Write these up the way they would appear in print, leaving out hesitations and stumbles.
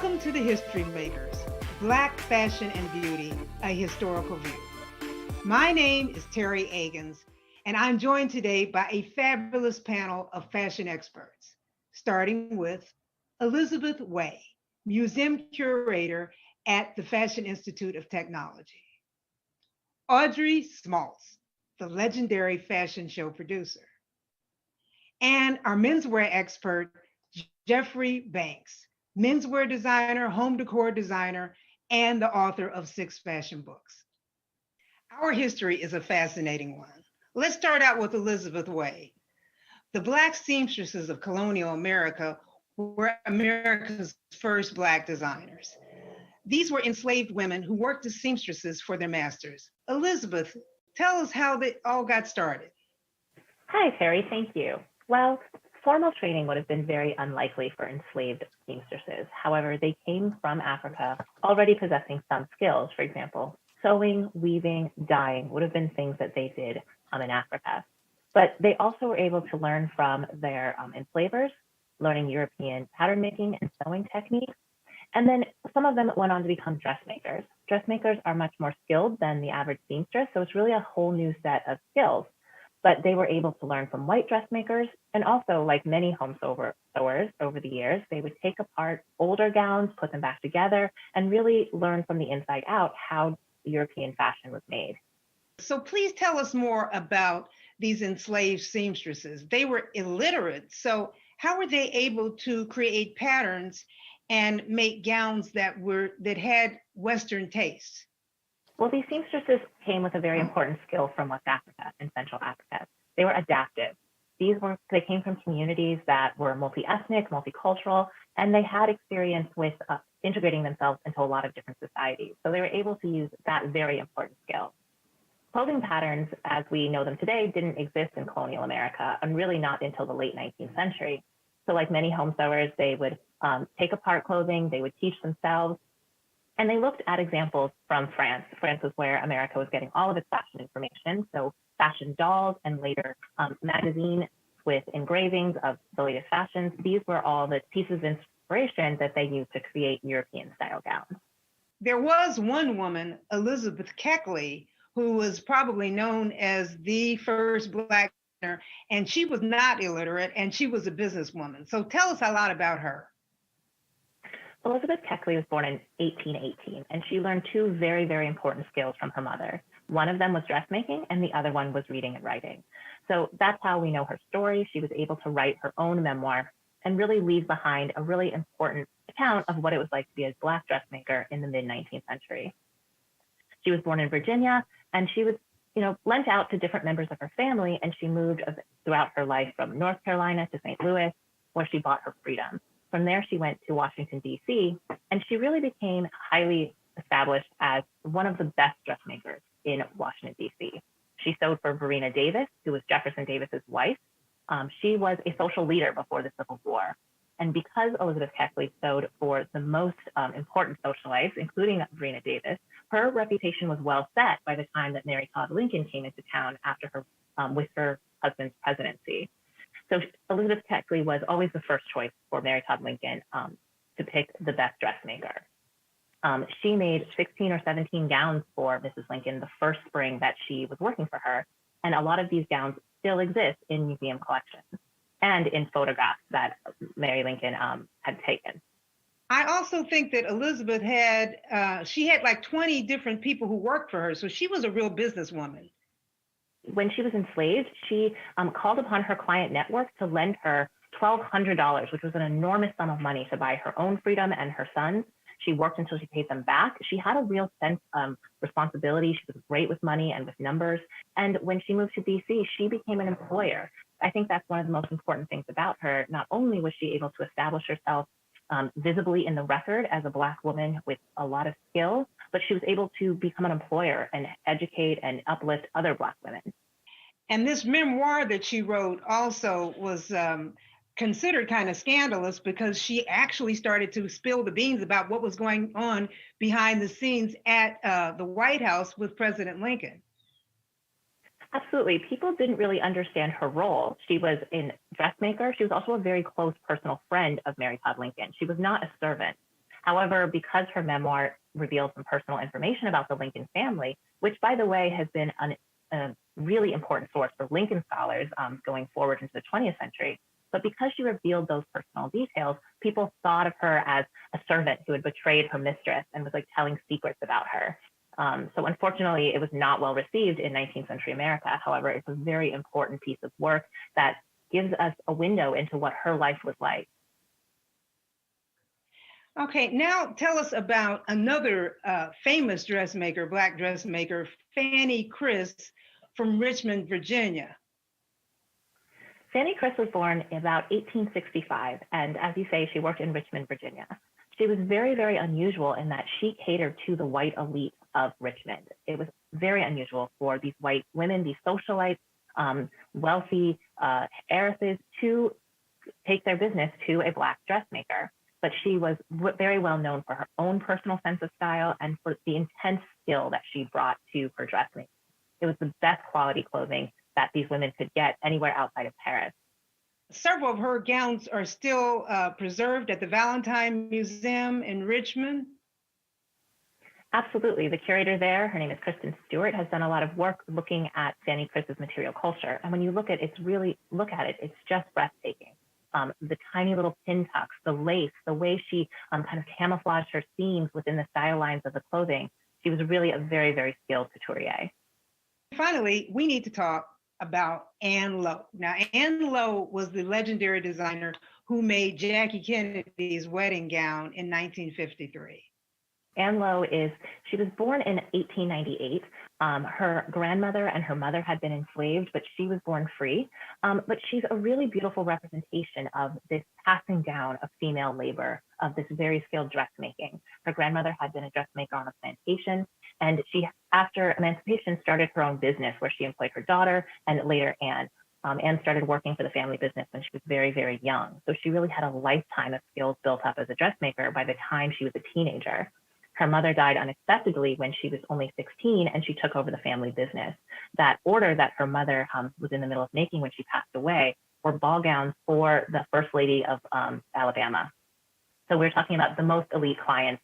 Welcome to the History Makers, Black Fashion and Beauty, a Historical View. My name is Teri Agins, and I'm joined today by a fabulous panel of fashion experts, starting with Elizabeth Way, Museum Curator at the Fashion Institute of Technology, Audrey Smaltz, the legendary fashion show producer, and our menswear expert, Jeffrey Banks, menswear designer, home decor designer, and the author of 6 fashion books. Our history is a fascinating one. Let's start out with Elizabeth Way. The Black seamstresses of colonial America were America's first Black designers. These were enslaved women who worked as seamstresses for their masters. Elizabeth, tell us how they all got started. Hi, Teri, thank you. Well, formal training would have been very unlikely for enslaved seamstresses. However, they came from Africa already possessing some skills. For example, sewing, weaving, dyeing would have been things that they did in Africa. But they also were able to learn from their enslavers, learning European pattern making and sewing techniques. And then some of them went on to become dressmakers. Dressmakers are much more skilled than the average seamstress, so it's really a whole new set of skills. But they were able to learn from white dressmakers, and also, like many home sewers over the years, they would take apart older gowns, put them back together, and really learn from the inside out how European fashion was made. So please tell us more about these enslaved seamstresses. They were illiterate, so how were they able to create patterns and make gowns that had Western tastes? Well, these seamstresses came with a very important skill from West Africa and Central Africa. They were adaptive. They came from communities that were multi-ethnic, multicultural, and they had experience with integrating themselves into a lot of different societies. So they were able to use that very important skill. Clothing patterns, as we know them today, didn't exist in colonial America, and really not until the late 19th century. So like many home sewers, they would take apart clothing, they would teach themselves, and they looked at examples from France. France was where America was getting all of its fashion information. So fashion dolls and later magazines with engravings of the latest fashions. These were all the pieces of inspiration that they used to create European style gowns. There was one woman, Elizabethckleys, who was probably known as the first Black designer, and she was not illiterate, and she was a businesswoman. So tell us a lot about her. Elizabethckleys was born in 1818, and she learned 2 very, very important skills from her mother. One of them was dressmaking, and the other one was reading and writing. So that's how we know her story. She was able to write her own memoir and really leave behind a really important account of what it was like to be a Black dressmaker in the mid-19th century. She was born in Virginia, and she was, lent out to different members of her family, and she moved throughout her life from North Carolina to St. Louis, where she bought her freedom. From there, she went to Washington, D.C., and she really became highly established as one of the best dressmakers in Washington, D.C. She sewed for Verena Davis, who was Jefferson Davis's wife. She was a social leader before the Civil War. And because Elizabethckleys sewed for the most important socialites, including Verena Davis, her reputation was well set by the time that Mary Todd Lincoln came into town after with her husband's presidency. So Elizabethckleys was always the first choice for Mary Todd Lincoln to pick the best dressmaker. She made 16 or 17 gowns for Mrs. Lincoln the first spring that she was working for her. And a lot of these gowns still exist in museum collections and in photographs that Mary Lincoln had taken. I also think that Elizabeth had like 20 different people who worked for her. So she was a real businesswoman. When she was enslaved, she called upon her client network to lend her $1,200, which was an enormous sum of money to buy her own freedom and her son's. She worked until she paid them back. She had a real sense of responsibility. She was great with money and with numbers. And when she moved to DC, she became an employer. I think that's one of the most important things about her. Not only was she able to establish herself visibly in the record as a Black woman with a lot of skill, but she was able to become an employer and educate and uplift other Black women. And this memoir that she wrote also was considered kind of scandalous because she actually started to spill the beans about what was going on behind the scenes at the White House with President Lincoln. Absolutely. People didn't really understand her role. She was a dressmaker. She was also a very close personal friend of Mary Todd Lincoln. She was not a servant. However, because her memoir revealed some personal information about the Lincoln family, which, by the way, has been a really important source for Lincoln scholars going forward into the 20th century. But because she revealed those personal details, people thought of her as a servant who had betrayed her mistress and was like telling secrets about her. So unfortunately, it was not well received in 19th century America. However, it's a very important piece of work that gives us a window into what her life was like. Okay, now tell us about another famous dressmaker, Black dressmaker, Fanny Criss from Richmond, Virginia. Fanny Criss was born in about 1865, and as you say, she worked in Richmond, Virginia. She was very, very unusual in that she catered to the white elite of Richmond. It was very unusual for these white women, these socialites, wealthy heiresses, to take their business to a Black dressmaker. But she was very well known for her own personal sense of style and for the intense skill that she brought to her dressmaking. It was the best quality clothing that these women could get anywhere outside of Paris. Several of her gowns are still preserved at the Valentine Museum in Richmond. Absolutely. The curator there, her name is Kristen Stewart, has done a lot of work looking at Fanny Criss's material culture. And when you look at it, it's just breathtaking. The tiny little pin tucks, the lace, the way she kind of camouflaged her seams within the style lines of the clothing. She was really a very, very skilled couturier. Finally, we need to talk about Anne Lowe. Now, Anne Lowe was the legendary designer who made Jackie Kennedy's wedding gown in 1953. Anne Lowe she was born in 1898. Her grandmother and her mother had been enslaved, but she was born free. But she's a really beautiful representation of this passing down of female labor, of this very skilled dressmaking. Her grandmother had been a dressmaker on a plantation, and she, after emancipation, started her own business where she employed her daughter and later Anne. Anne started working for the family business when she was very, very young. So she really had a lifetime of skills built up as a dressmaker by the time she was a teenager. Her mother died unexpectedly when she was only 16, and she took over the family business. That order that her mother was in the middle of making when she passed away were ball gowns for the First Lady of Alabama. So we're talking about the most elite clients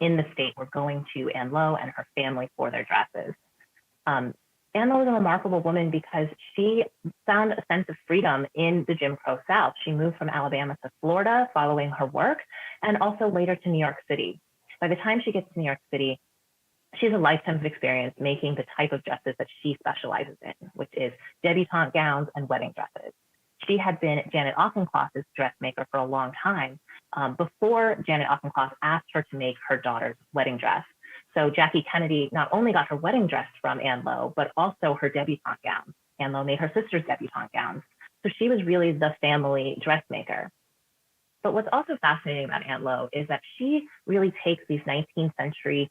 in the state were going to Anne Lowe and her family for their dresses. Anne Lowe was a remarkable woman because she found a sense of freedom in the Jim Crow South. She moved from Alabama to Florida following her work, and also later to New York City. By the time she gets to New York City, she has a lifetime of experience making the type of dresses that she specializes in, which is debutante gowns and wedding dresses. She had been Janet Auchincloss's dressmaker for a long time before Janet Auchincloss asked her to make her daughter's wedding dress. So Jackie Kennedy not only got her wedding dress from Anne Lowe, but also her debutante gowns. Anne Lowe made her sister's debutante gowns. So she was really the family dressmaker. But what's also fascinating about Anne Lowe is that she really takes these 19th century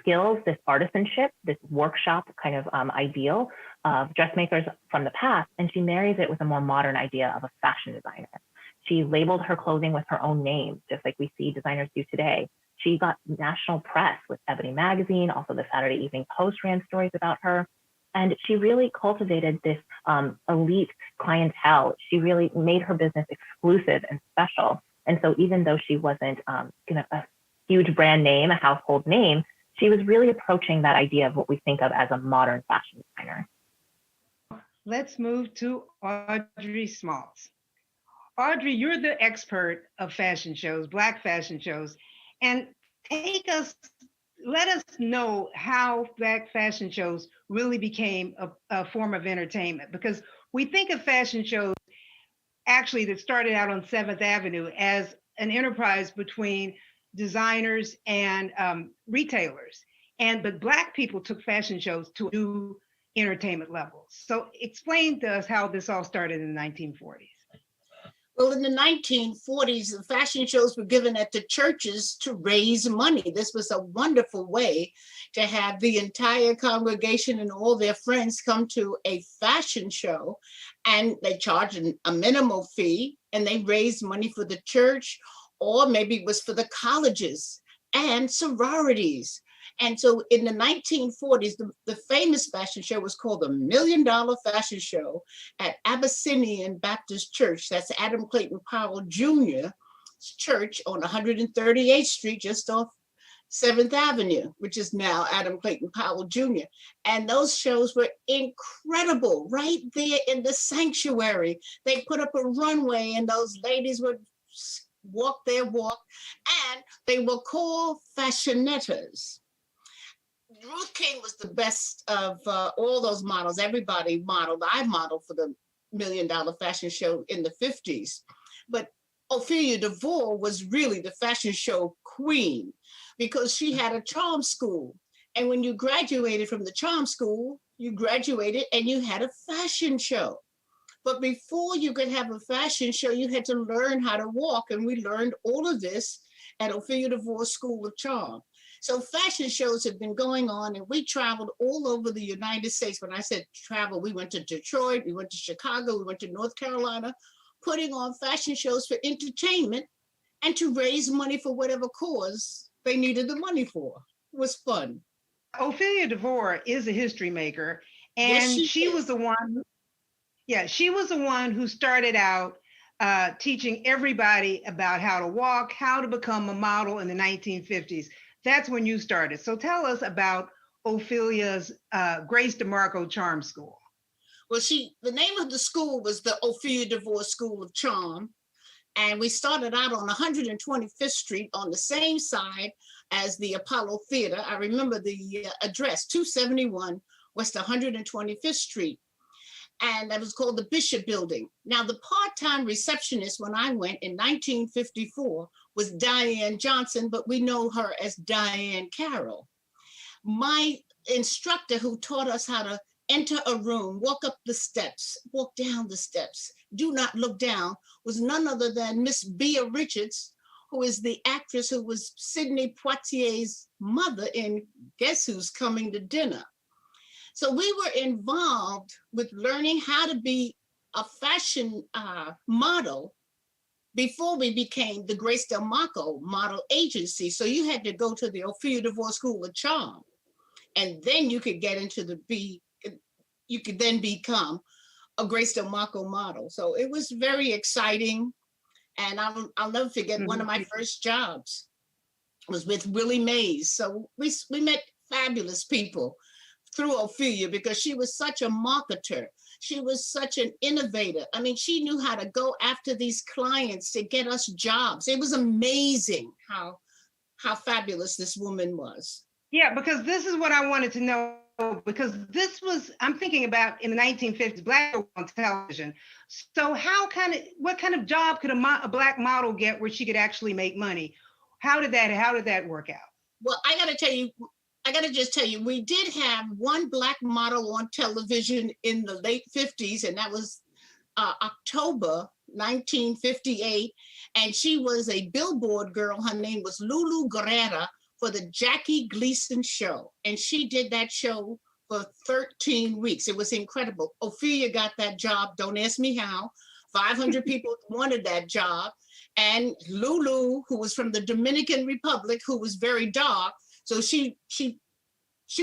skills, this artisanship, this workshop kind of ideal of dressmakers from the past, and she marries it with a more modern idea of a fashion designer. She labeled her clothing with her own name, just like we see designers do today. She got national press with Ebony magazine, also the Saturday Evening Post ran stories about her. And she really cultivated this elite clientele. She really made her business exclusive and special. And so even though she wasn't a huge brand name, a household name, she was really approaching that idea of what we think of as a modern fashion designer. Let's move to Audrey Smaltz. Audrey, you're the expert of fashion shows, Black fashion shows, and let us know how Black fashion shows really became a form of entertainment, because we think of fashion shows actually that started out on 7th Avenue as an enterprise between designers and retailers. But Black people took fashion shows to new entertainment levels. So explain to us how this all started in the 1940s. Well, in the 1940s, the fashion shows were given at the churches to raise money. This was a wonderful way to have the entire congregation and all their friends come to a fashion show, and they charged a minimal fee, and they raised money for the church, or maybe it was for the colleges and sororities. And so in the 1940s, the famous fashion show was called the $1 Million Fashion Show at Abyssinian Baptist Church. That's Adam Clayton Powell Jr. church on 138th Street, just off 7th Avenue, which is now Adam Clayton Powell Jr. And those shows were incredible, right there in the sanctuary. They put up a runway and those ladies would walk their walk, and they were called fashionettas. Ruth King was the best of all those models. Everybody modeled. I modeled for the $1 Million Fashion Show in the 50s. But Ophelia DeVore was really the fashion show queen because she had a charm school. And when you graduated from the charm school, you graduated and you had a fashion show. But before you could have a fashion show, you had to learn how to walk. And we learned all of this at Ophelia DeVore School of Charm. So fashion shows have been going on, and we traveled all over the United States. When I said travel, we went to Detroit, we went to Chicago, we went to North Carolina, putting on fashion shows for entertainment and to raise money for whatever cause they needed the money for. It was fun. Ophelia DeVore is a history maker, and Yes, she was the one. Yeah, she was the one who started out teaching everybody about how to walk, how to become a model in the 1950s. That's when you started. So tell us about Ophelia's Grace DeMarco Charm School. Well, the name of the school was the Ophelia DeVore School of Charm. And we started out on 125th Street on the same side as the Apollo Theater. I remember the address, 271 West 125th Street. And that was called the Bishop Building. Now, the part-time receptionist when I went in 1954 was Diane Johnson, but we know her as Diane Carroll. My instructor who taught us how to enter a room, walk up the steps, walk down the steps, do not look down, was none other than Miss Bea Richards, who is the actress who was Sidney Poitier's mother in Guess Who's Coming to Dinner. So we were involved with learning how to be a fashion model before we became the Grace DeMarco model agency. So you had to go to the Ophelia DeVore School of Charm, and then you could get into you could then become a Grace DeMarco model. So it was very exciting. And I'll never forget one of my first jobs was with Willie Mays. So we met fabulous people through Ophelia because she was such a marketer. She was such an innovator. I mean, she knew how to go after these clients to get us jobs. It was amazing how fabulous this woman was. Yeah, because this is what I wanted to know, because this was, I'm thinking about in the 1950s, Black on television. So what kind of job could a Black model get where she could actually make money? How did that work out? Well, I got to just tell you, we did have one Black model on television in the late 50s, and that was October 1958. And she was a billboard girl. Her name was Lulu Guerrera for the Jackie Gleason show. And she did that show for 13 weeks. It was incredible. Ophelia got that job. Don't ask me how. 500 people wanted that job. And Lulu, who was from the Dominican Republic, who was very dark, so she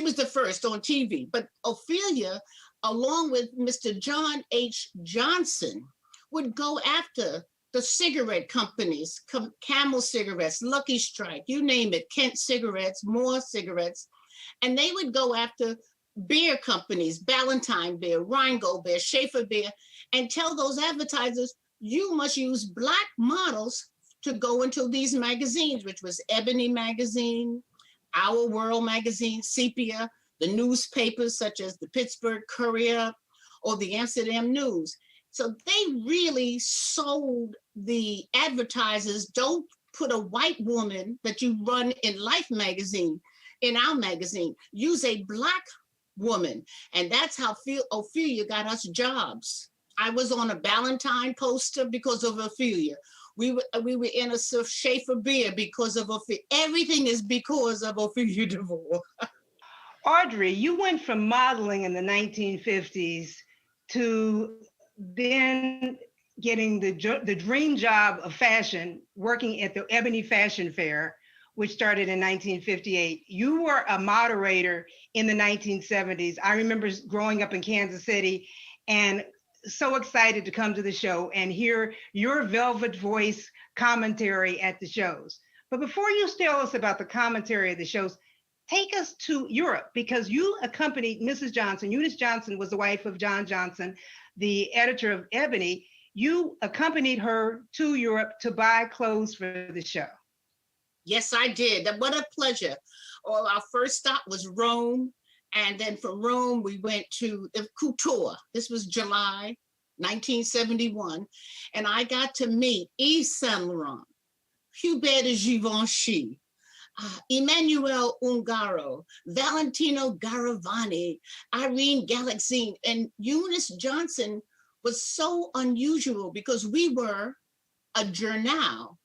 was the first on TV. But Ophelia, along with Mr. John H. Johnson, would go after the cigarette companies, Camel cigarettes, Lucky Strike, you name it, Kent cigarettes, Moore cigarettes. And they would go after beer companies, Ballantine beer, Rheingold beer, Schaefer beer, and tell those advertisers, you must use Black models to go into these magazines, which was Ebony magazine, Our World magazine, Sepia, the newspapers such as the Pittsburgh Courier or the Amsterdam News. So they really sold the advertisers, don't put a white woman that you run in Life magazine, in our magazine, use a Black woman. And that's how Ophelia got us jobs. I was on a Ballantine poster because of Ophelia. We were in a Schaefer beer because of Ophelia. Everything is because of Ophelia DeVore. Audrey, you went from modeling in the 1950s to then getting the dream job of fashion, working at the Ebony Fashion Fair, which started in 1958. You were a moderator in the 1970s. I remember growing up in Kansas City and so excited to come to the show and hear your velvet voice commentary at the shows. But before you tell us about the commentary of the shows, take us to Europe, because you accompanied Mrs. Johnson. Eunice Johnson was the wife of John Johnson, the editor of Ebony. You accompanied her to Europe to buy clothes for the show. Yes, I did. What a pleasure. Well, our first stop was Rome. And then from Rome, we went to the Couture. This was July 1971. And I got to meet Yves Saint Laurent, Hubert de Givenchy, Emmanuel Ungaro, Valentino Garavani, Irene Galaxine, and Eunice Johnson was so unusual because we were a journal,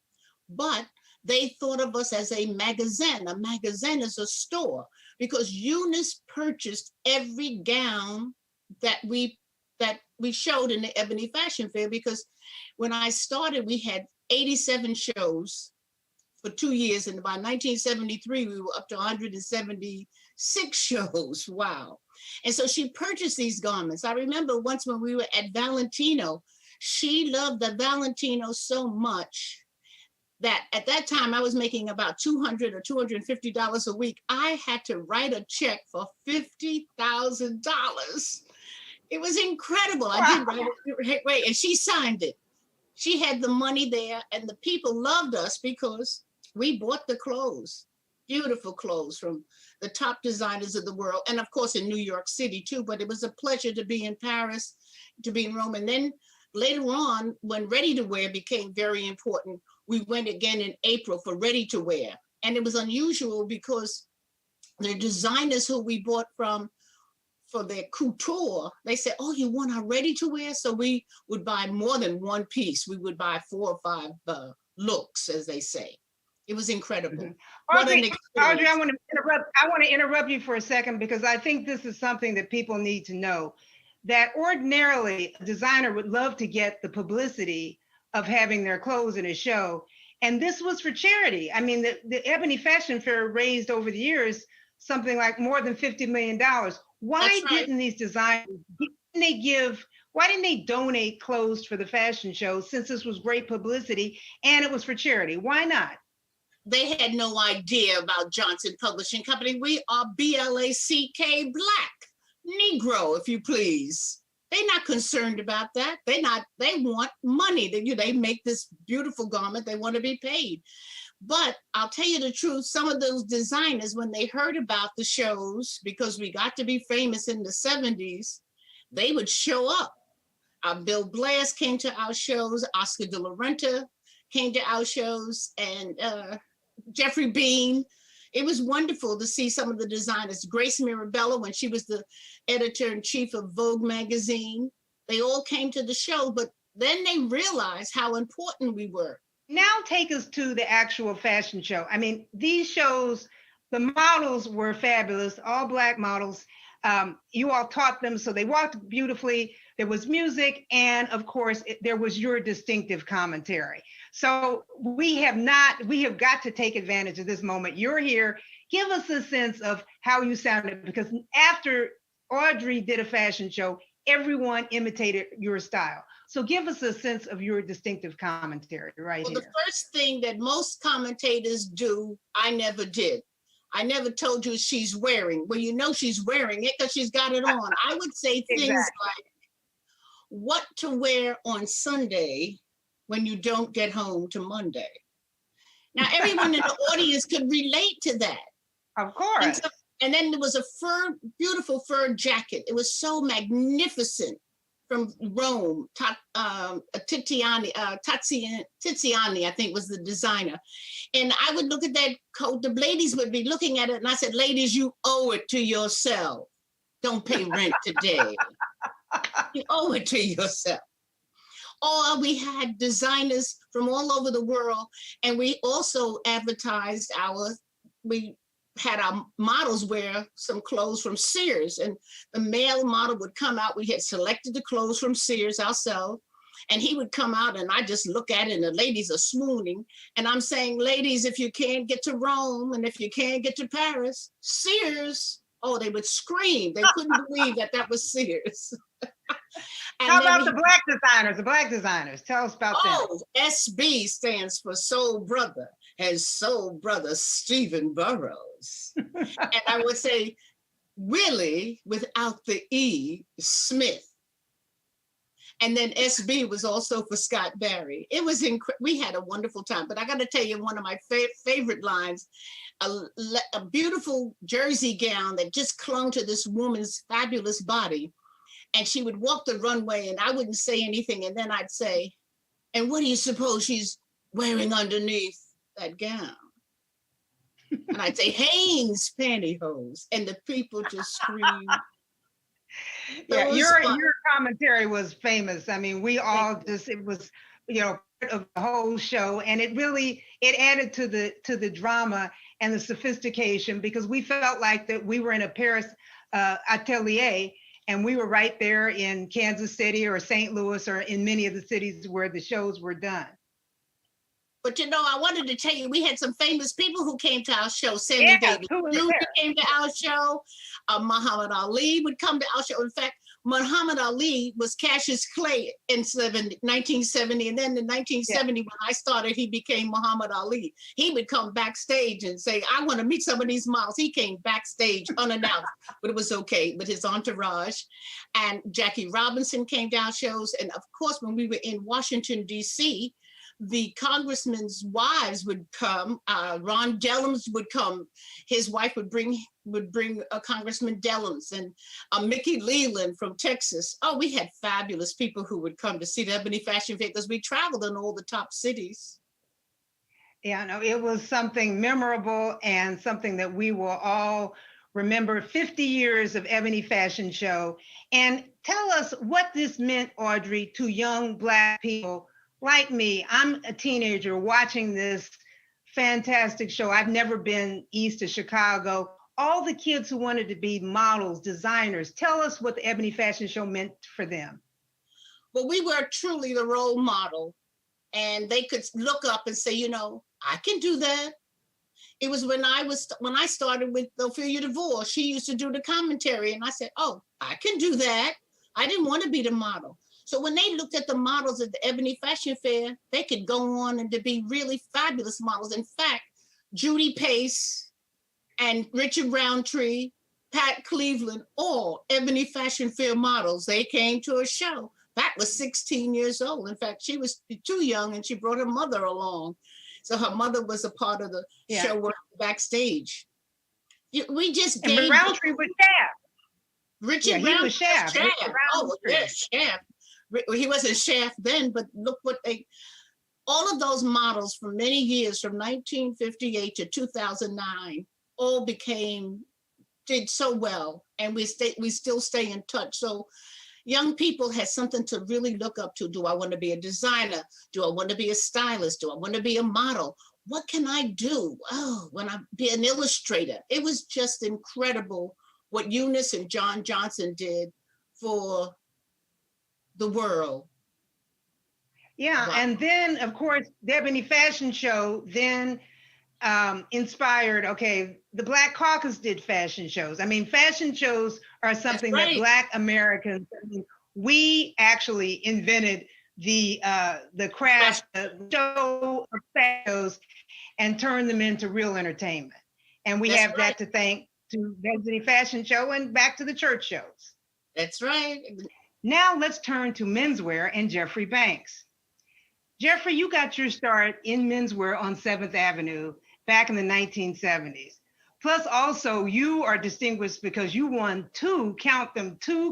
but they thought of us as a magazine. A magazine is a store, because Eunice purchased every gown that we showed in the Ebony Fashion Fair, because when I started, we had 87 shows for 2 years, and by 1973, we were up to 176 shows. Wow. And so she purchased these garments. I remember once when we were at Valentino, she loved the Valentino so much that at that time I was making about $200 or $250 a week. I had to write a check for $50,000. It was incredible. Wow. I did write it, right, and she signed it. She had the money there, and the people loved us because we bought the clothes, beautiful clothes from the top designers of the world, and of course in New York City too, but it was a pleasure to be in Paris, to be in Rome. And then later on, when ready-to-wear became very important, we went again in April for ready-to-wear. And it was unusual because the designers who we bought from for their couture, they said, oh, you want our ready-to-wear? So we would buy more than one piece. We would buy 4 or 5 looks, as they say. It was incredible. Mm-hmm. Audrey, I want to interrupt you for a second, because I think this is something that people need to know, that ordinarily a designer would love to get the publicity of having their clothes in a show. And this was for charity. I mean, the Ebony Fashion Fair raised over the years something like more than $50 million. Why didn't these designers, why didn't they donate clothes for the fashion show, since this was great publicity and it was for charity? Why not? They had no idea about Johnson Publishing Company. We are BLACK, Black, Negro, if you please. They're not concerned about that. They want money. They make this beautiful garment. They want to be paid. But I'll tell you the truth, some of those designers, when they heard about the shows, because we got to be famous in the 70s, they would show up. Bill Blass came to our shows, Oscar de la Renta came to our shows, and Jeffrey Bean. It was wonderful to see some of the designers. Grace Mirabella, when she was the editor-in-chief of Vogue magazine, they all came to the show, but then they realized how important we were. Now take us to the actual fashion show. I mean, these shows, the models were fabulous, all Black models. You all taught them, so they walked beautifully. There was music, and of course, there was your distinctive commentary. So we have got to take advantage of this moment. You're here. Give us a sense of how you sounded, because after Audrey did a fashion show, everyone imitated your style. So give us a sense of your distinctive commentary here. The first thing that most commentators do, I never did. I never told you she's wearing. Well, you know she's wearing it because she's got it on. I would say things like, what to wear on Sunday when you don't get home to Monday. Now, everyone in the audience could relate to that. Of course. And then there was a beautiful fur jacket. It was so magnificent, from Rome. Tiziani, I think, was the designer. And I would look at that coat, the ladies would be looking at it, and I said, ladies, you owe it to yourself. Don't pay rent today. You owe it to yourself. Or we had designers from all over the world, and we also advertised we had our models wear some clothes from Sears, and the male model would come out. We had selected the clothes from Sears ourselves, and he would come out, and I just look at it, and the ladies are swooning. And I'm saying, ladies, if you can't get to Rome, and if you can't get to Paris, Sears. Oh, they would scream. They couldn't believe that was Sears. How about the black designers? The black designers. Tell us about them. Oh, SB stands for Soul Brother, and Soul Brother Stephen Burrows. And I would say Willie without the E, Smith. And then SB was also for Scott Barry. It was we had a wonderful time. But I got to tell you, one of my favorite lines, a beautiful jersey gown that just clung to this woman's fabulous body. And she would walk the runway and I wouldn't say anything. And then I'd say, and what do you suppose she's wearing underneath that gown? And I'd say, Hanes pantyhose. And the people just screamed. Yeah, your commentary was famous. I mean, we all just, it was, part of the whole show, and it added to the drama and the sophistication, because we felt like that we were in a Paris atelier, and we were right there in Kansas City or St. Louis or in many of the cities where the shows were done. But I wanted to tell you, we had some famous people who came to our show. Sammy Davis Jr. came to our show. Muhammad Ali would come to our show. In fact, Muhammad Ali was Cassius Clay in 1970. And then in 1970, when I started, he became Muhammad Ali. He would come backstage and say, I want to meet some of these models. He came backstage unannounced, but it was okay with his entourage. And Jackie Robinson came to our shows. And of course, when we were in Washington, D.C., the congressmen's wives would come. Ron Dellums would come. His wife would bring Congressman Dellums, and Mickey Leland from Texas. Oh, we had fabulous people who would come to see the Ebony Fashion Fair because we traveled in all the top cities. Yeah, no, it was something memorable and something that we will all remember. 50 years of Ebony Fashion Show. And tell us what this meant, Audrey, to young Black people like me. I'm a teenager watching this fantastic show. I've never been east of Chicago. All the kids who wanted to be models, designers, tell us what the Ebony Fashion Show meant for them. Well, we were truly the role model, and they could look up and say, I can do that. It was when I started with Ophelia DeVore. She used to do the commentary, and I said, oh, I can do that. I didn't want to be the model. So when they looked at the models at the Ebony Fashion Fair, they could go on and to be really fabulous models. In fact, Judy Pace and Richard Roundtree, Pat Cleveland, all Ebony Fashion Fair models. They came to a show. Pat was 16 years old. In fact, she was too young and she brought her mother along. So her mother was a part of the show work backstage. We just gave— And Roundtree was Shaft. Richard Roundtree was Shaft. Oh, yes, Shaft. He wasn't Shaft then, but look what all of those models for many years, from 1958 to 2009, all did so well, and we still stay in touch. So young people had something to really look up to. Do I want to be a designer? Do I want to be a stylist? Do I want to be a model? What can I do? Oh, when I be an illustrator. It was just incredible what Eunice and John Johnson did for the world. Yeah, and then of course the Ebony Fashion Show then inspired, the Black Caucus did fashion shows. I mean, fashion shows are something that Black Americans, we actually invented the craft, the show of fashion and turned them into real entertainment. And we have that to thank to the Ebony Fashion Show and back to the church shows. That's right. Now let's turn to menswear and Jeffrey Banks. Jeffrey, you got your start in menswear on 7th Avenue back in the 1970s. Plus also you are distinguished because you won two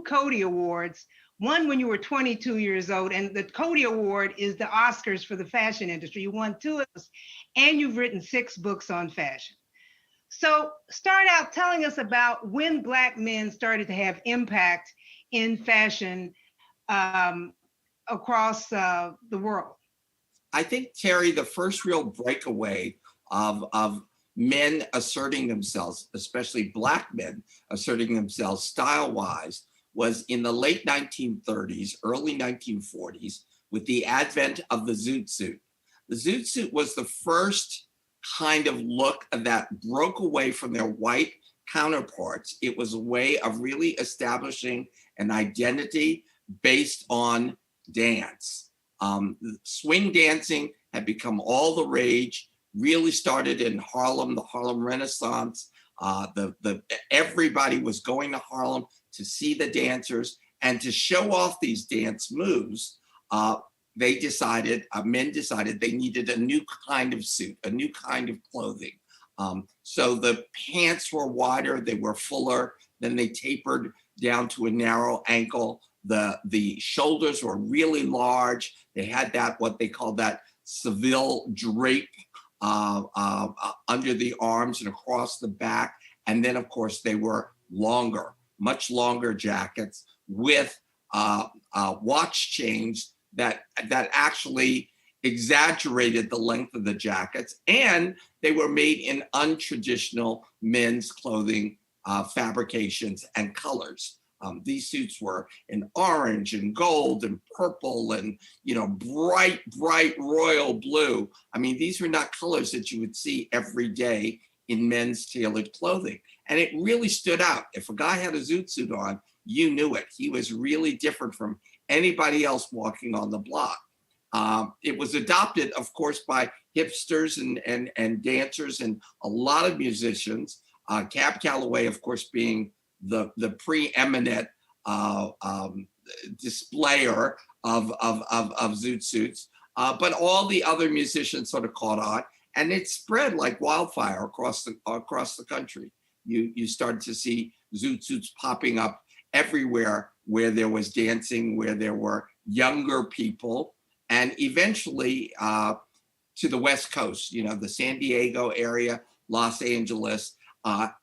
Cody Awards, one when you were 22 years old, and the Cody Award is the Oscars for the fashion industry. You won two of those, and you've written 6 books on fashion. So start out telling us about when Black men started to have impact in fashion across the world. I think, Teri, the first real breakaway of men asserting themselves, especially Black men asserting themselves style-wise, was in the late 1930s, early 1940s, with the advent of the Zoot Suit. The Zoot Suit was the first kind of look that broke away from their white counterparts. It was a way of really establishing an identity, based on dance. Swing dancing had become all the rage, really started in Harlem, the Harlem Renaissance. Everybody was going to Harlem to see the dancers and to show off these dance moves. Men decided they needed a new kind of suit, a new kind of clothing. So the pants were wider, they were fuller, then they tapered down to a narrow ankle. The shoulders were really large. They had what they called that Seville drape under the arms and across the back. And then, of course, they were longer, much longer jackets with watch chains that actually exaggerated the length of the jackets. And they were made in untraditional men's clothing fabrications and colors. These suits were in orange and gold and purple and, bright royal blue. I mean, these were not colors that you would see every day in men's tailored clothing. And it really stood out. If a guy had a Zoot Suit on, you knew it. He was really different from anybody else walking on the block. It was adopted, of course, by hipsters and dancers and a lot of musicians. Cab Calloway, of course, being the preeminent displayer of Zoot Suits, but all the other musicians sort of caught on, and it spread like wildfire across the country. You started to see Zoot Suits popping up everywhere where there was dancing, where there were younger people, and eventually to the West Coast, the San Diego area, Los Angeles,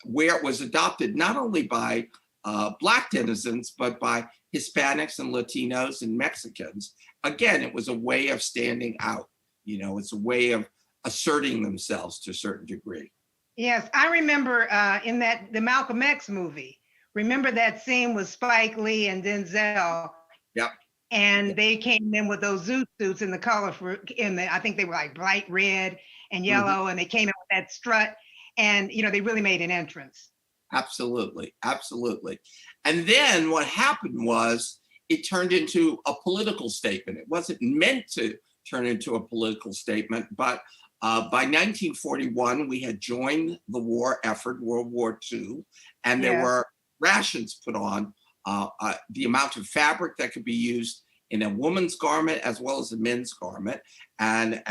where it was adopted not only by Black denizens, but by Hispanics and Latinos and Mexicans. Again, it was a way of standing out. It's a way of asserting themselves to a certain degree. Yes, I remember in the Malcolm X movie. Remember that scene with Spike Lee and Denzel? Yep. And they came in with those Zoot Suits in the color I think they were like bright red and yellow, and they came in with that strut, and they really made an entrance. Absolutely. And then what happened was it turned into a political statement. It wasn't meant to turn into a political statement, but by 1941, we had joined the war effort, World War II, and there were rations put on. The amount of fabric that could be used in a woman's garment as well as a men's garment, and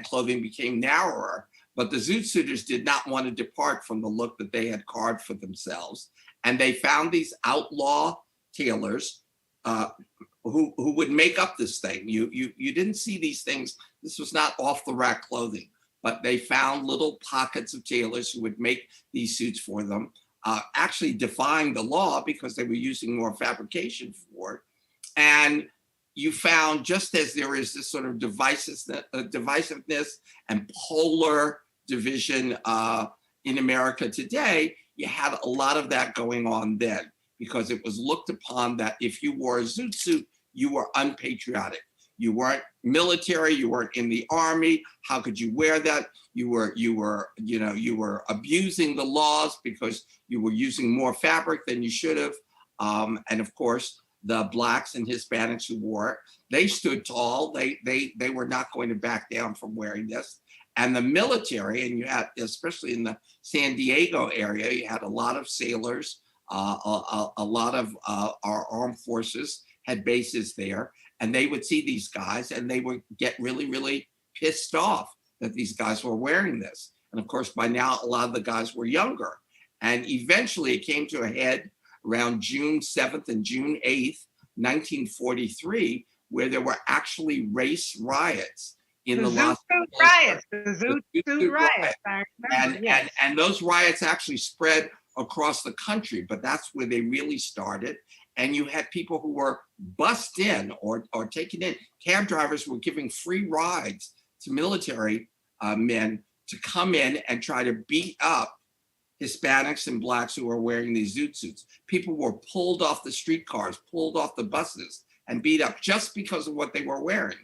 clothing became narrower. But the Zoot Suiters did not want to depart from the look that they had carved for themselves. And they found these outlaw tailors who would make up this thing. You didn't see these things. This was not off the rack clothing, but they found little pockets of tailors who would make these suits for them, actually defying the law because they were using more fabrication for it. And you found, just as there is this sort of divisiveness and polar division in America today, you had a lot of that going on then, because it was looked upon that if you wore a Zoot Suit, you were unpatriotic. You weren't military, you weren't in the army. How could you wear that? You were abusing the laws because you were using more fabric than you should have. And of course, the Blacks and Hispanics who wore it, they stood tall. They were not going to back down from wearing this. And the military, and you had, especially in the San Diego area, you had a lot of sailors, a lot of our armed forces had bases there, and they would see these guys and they would get really, really pissed off that these guys were wearing this. And of course, by now, a lot of the guys were younger. And eventually it came to a head around June 7th and June 8th, 1943, where there were actually race riots in the Los Angeles. The Zoot Suit riots. I remember, and those riots actually spread across the country, but that's where they really started. And you had people who were bussed in or taken in. Cab drivers were giving free rides to military men to come in and try to beat up Hispanics and Blacks who were wearing these Zoot Suits. People were pulled off the streetcars, pulled off the buses, and beat up just because of what they were wearing.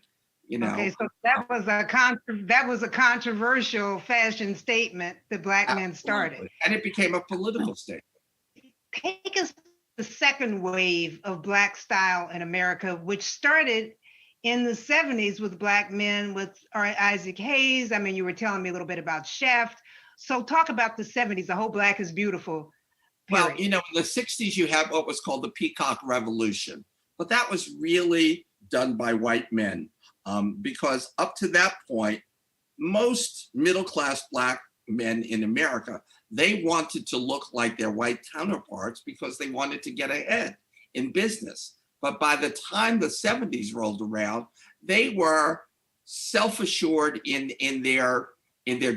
Okay, so that was a controversial fashion statement that Black men started, and it became a political statement. Take us the second wave of Black style in America, which started in the 70s with Black men with Isaac Hayes. I mean, you were telling me a little bit about Shaft. So talk about the 70s, the whole Black is beautiful period. Well, you know, in the 60s, you have what was called the Peacock Revolution, but that was really done by white men, because up to that point, most middle-class Black men in America, they wanted to look like their white counterparts because they wanted to get ahead in business. But by the time the 70s rolled around, they were self-assured in their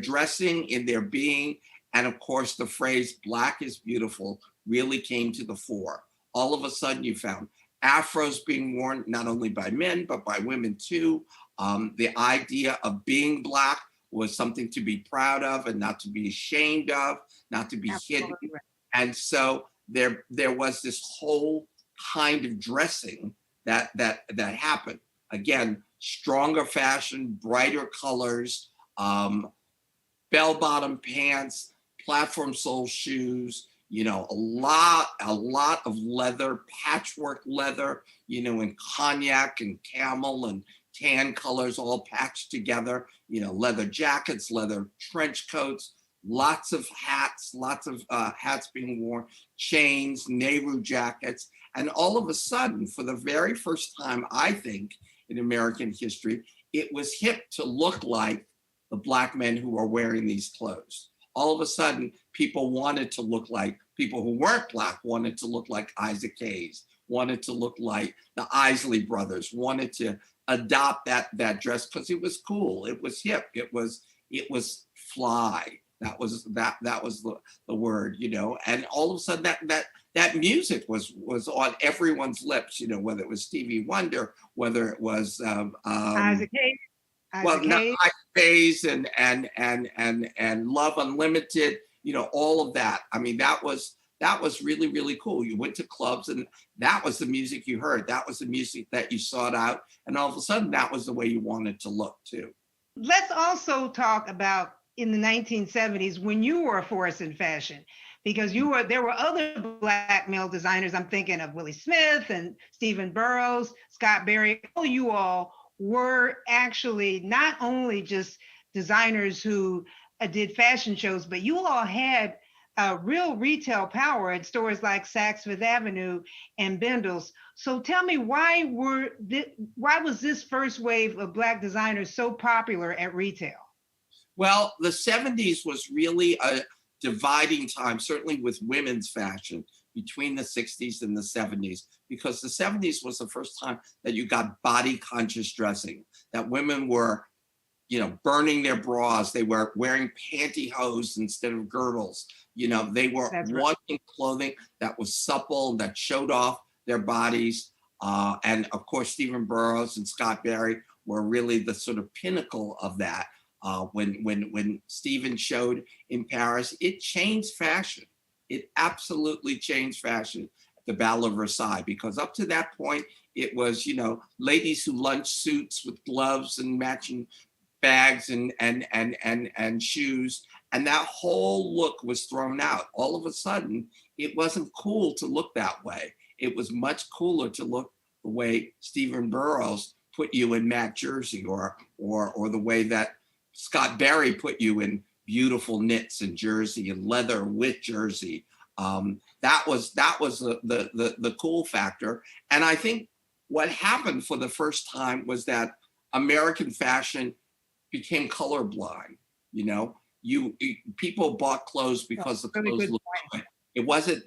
dressing, in their being. And of course, the phrase Black is beautiful really came to the fore. All of a sudden, you found afros being worn not only by men, but by women too. The idea of being Black was something to be proud of and not to be ashamed of, not to be hidden. Right. And so there was this whole kind of dressing that happened. Again, stronger fashion, brighter colors, bell-bottom pants, platform sole shoes, you know, a lot of leather, patchwork leather, you know, in cognac and camel and tan colors all patched together, you know, leather jackets, leather trench coats, lots of hats being worn, chains, Nehru jackets. And all of a sudden, for the very first time, I think, in American history, it was hip to look like the Black men who are wearing these clothes. All of a sudden, people wanted to look like, people who weren't Black wanted to look like Isaac Hayes, wanted to look like the Isley brothers, wanted to adopt that dress because it was cool, it was hip, it was fly. That was the word, you know. And all of a sudden, that music was on everyone's lips, you know, whether it was Stevie Wonder, whether it was Isaac Hayes. Isaac Hayes and Love Unlimited, you know, all of that. I mean, that was really, really cool. You went to clubs and that was the music you heard. That was the music that you sought out. And all of a sudden, that was the way you wanted to look too. Let's also talk about in the 1970s when you were a force in fashion, because there were other Black male designers. I'm thinking of Willie Smith and Stephen Burrows, Scott Berry. You all were actually not only just designers who did fashion shows, but you all had real retail power at stores like Saks Fifth Avenue and Bendel's. So tell me, why was this first wave of Black designers so popular at retail? Well, the 70s was really a dividing time, certainly with women's fashion, between the 60s and the 70s, because the 70s was the first time that you got body conscious dressing, that women were, you know, burning their bras. They were wearing pantyhose instead of girdles. You know, they were wanting clothing that was supple, that showed off their bodies. And of course, Stephen Burrows and Scott Berry were really the sort of pinnacle of that. When Stephen showed in Paris, it changed fashion. It absolutely changed fashion at the Battle of Versailles, because up to that point, it was, you know, ladies who lunched suits with gloves and matching bags and shoes. And that whole look was thrown out. All of a sudden, it wasn't cool to look that way. It was much cooler to look the way Stephen Burrows put you in matte jersey, or the way that Scott Berry put you in beautiful knits and jersey and leather with jersey. That was the cool factor. And I think what happened for the first time was that American fashion became colorblind. You know, people bought clothes because the clothes looked good.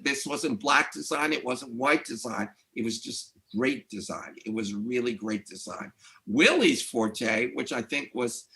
This wasn't Black design. It wasn't white design. It was just great design. It was really great design. Willie's forte, which I think was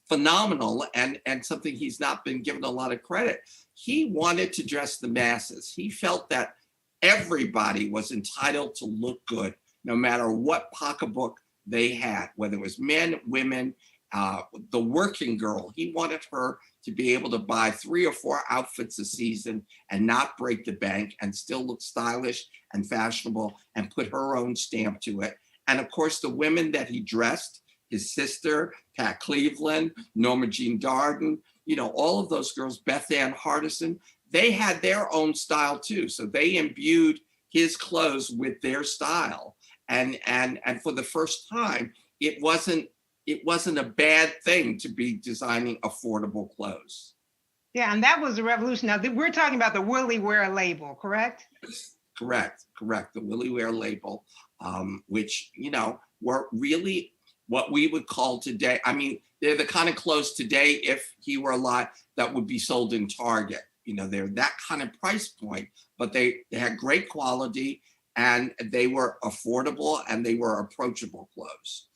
phenomenal and something he's not been given a lot of credit. He wanted to dress the masses. He felt that everybody was entitled to look good, no matter what pocketbook they had, whether it was men, women, the working girl. He wanted her to be able to buy 3 or 4 outfits a season and not break the bank and still look stylish and fashionable and put her own stamp to it. And of course, the women that he dressed, his sister, Pat Cleveland, Norma Jean Darden, you know, all of those girls, Bethann Hardison, they had their own style too. So they imbued his clothes with their style. And for the first time, it wasn't a bad thing to be designing affordable clothes. Yeah, and that was a revolution. Now, we're talking about the Willie Wear label, correct? Correct. The Willie Wear label, which, you know, were really what we would call today. I mean, they're the kind of clothes today, if he were alive, that would be sold in Target. You know, they're that kind of price point, but they had great quality and they were affordable and they were approachable clothes.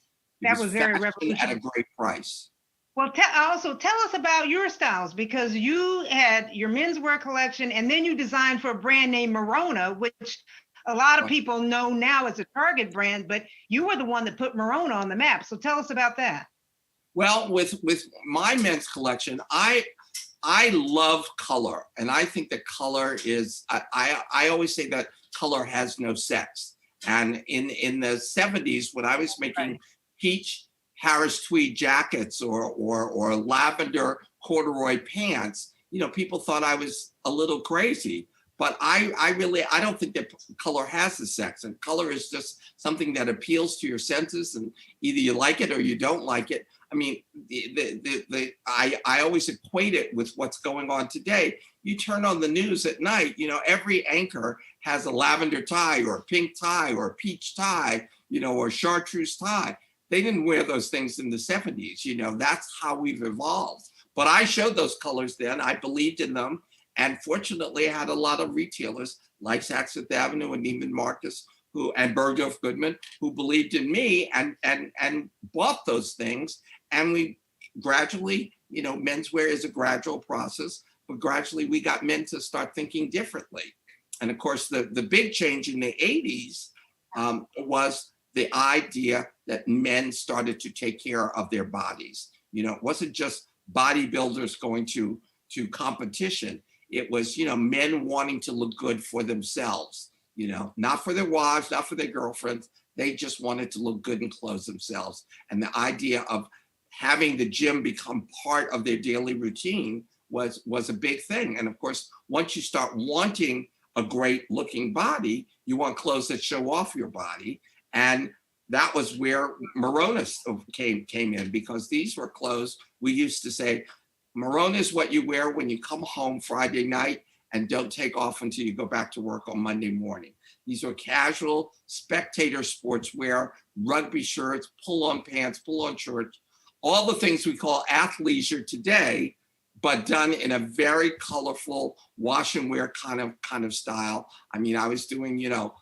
That was very fashion revolutionary. at a great price. Well, also tell us about your styles, because you had your menswear collection and then you designed for a brand named Merona, which a lot of people know now as a Target brand, but you were the one that put Merona on the map. So tell us about that. Well, with my men's collection, I love color, and I think that color is, I always say that color has no sex. And in the 70s, when I was making peach Harris tweed jackets or lavender corduroy pants, you know, people thought I was a little crazy. But I don't think that color has a sex, and color is just something that appeals to your senses, and either you like it or you don't like it. I mean, I always equate it with what's going on today. You turn on the news at night, you know, every anchor has a lavender tie or a pink tie or a peach tie, you know, or chartreuse tie. They didn't wear those things in the 70s, you know, that's how we've evolved. But I showed those colors then, I believed in them. And fortunately, I had a lot of retailers like Saks Fifth Avenue and Neiman Marcus and Bergdorf Goodman who believed in me and bought those things. And we gradually, you know, menswear is a gradual process, but gradually we got men to start thinking differently. And of course, the big change in the 80s was the idea that men started to take care of their bodies. You know, it wasn't just bodybuilders going to competition. It was, you know, men wanting to look good for themselves, you know, not for their wives, not for their girlfriends. They just wanted to look good and clothe themselves. And the idea of having the gym become part of their daily routine was a big thing. And of course, once you start wanting a great looking body, you want clothes that show off your body. And that was where Merona came in, because these were clothes we used to say, Merona is what you wear when you come home Friday night and don't take off until you go back to work on Monday morning. These are casual spectator sportswear, rugby shirts, pull-on pants, pull-on shirts, all the things we call athleisure today, but done in a very colorful wash and wear kind of style. I mean, I was doing, you know,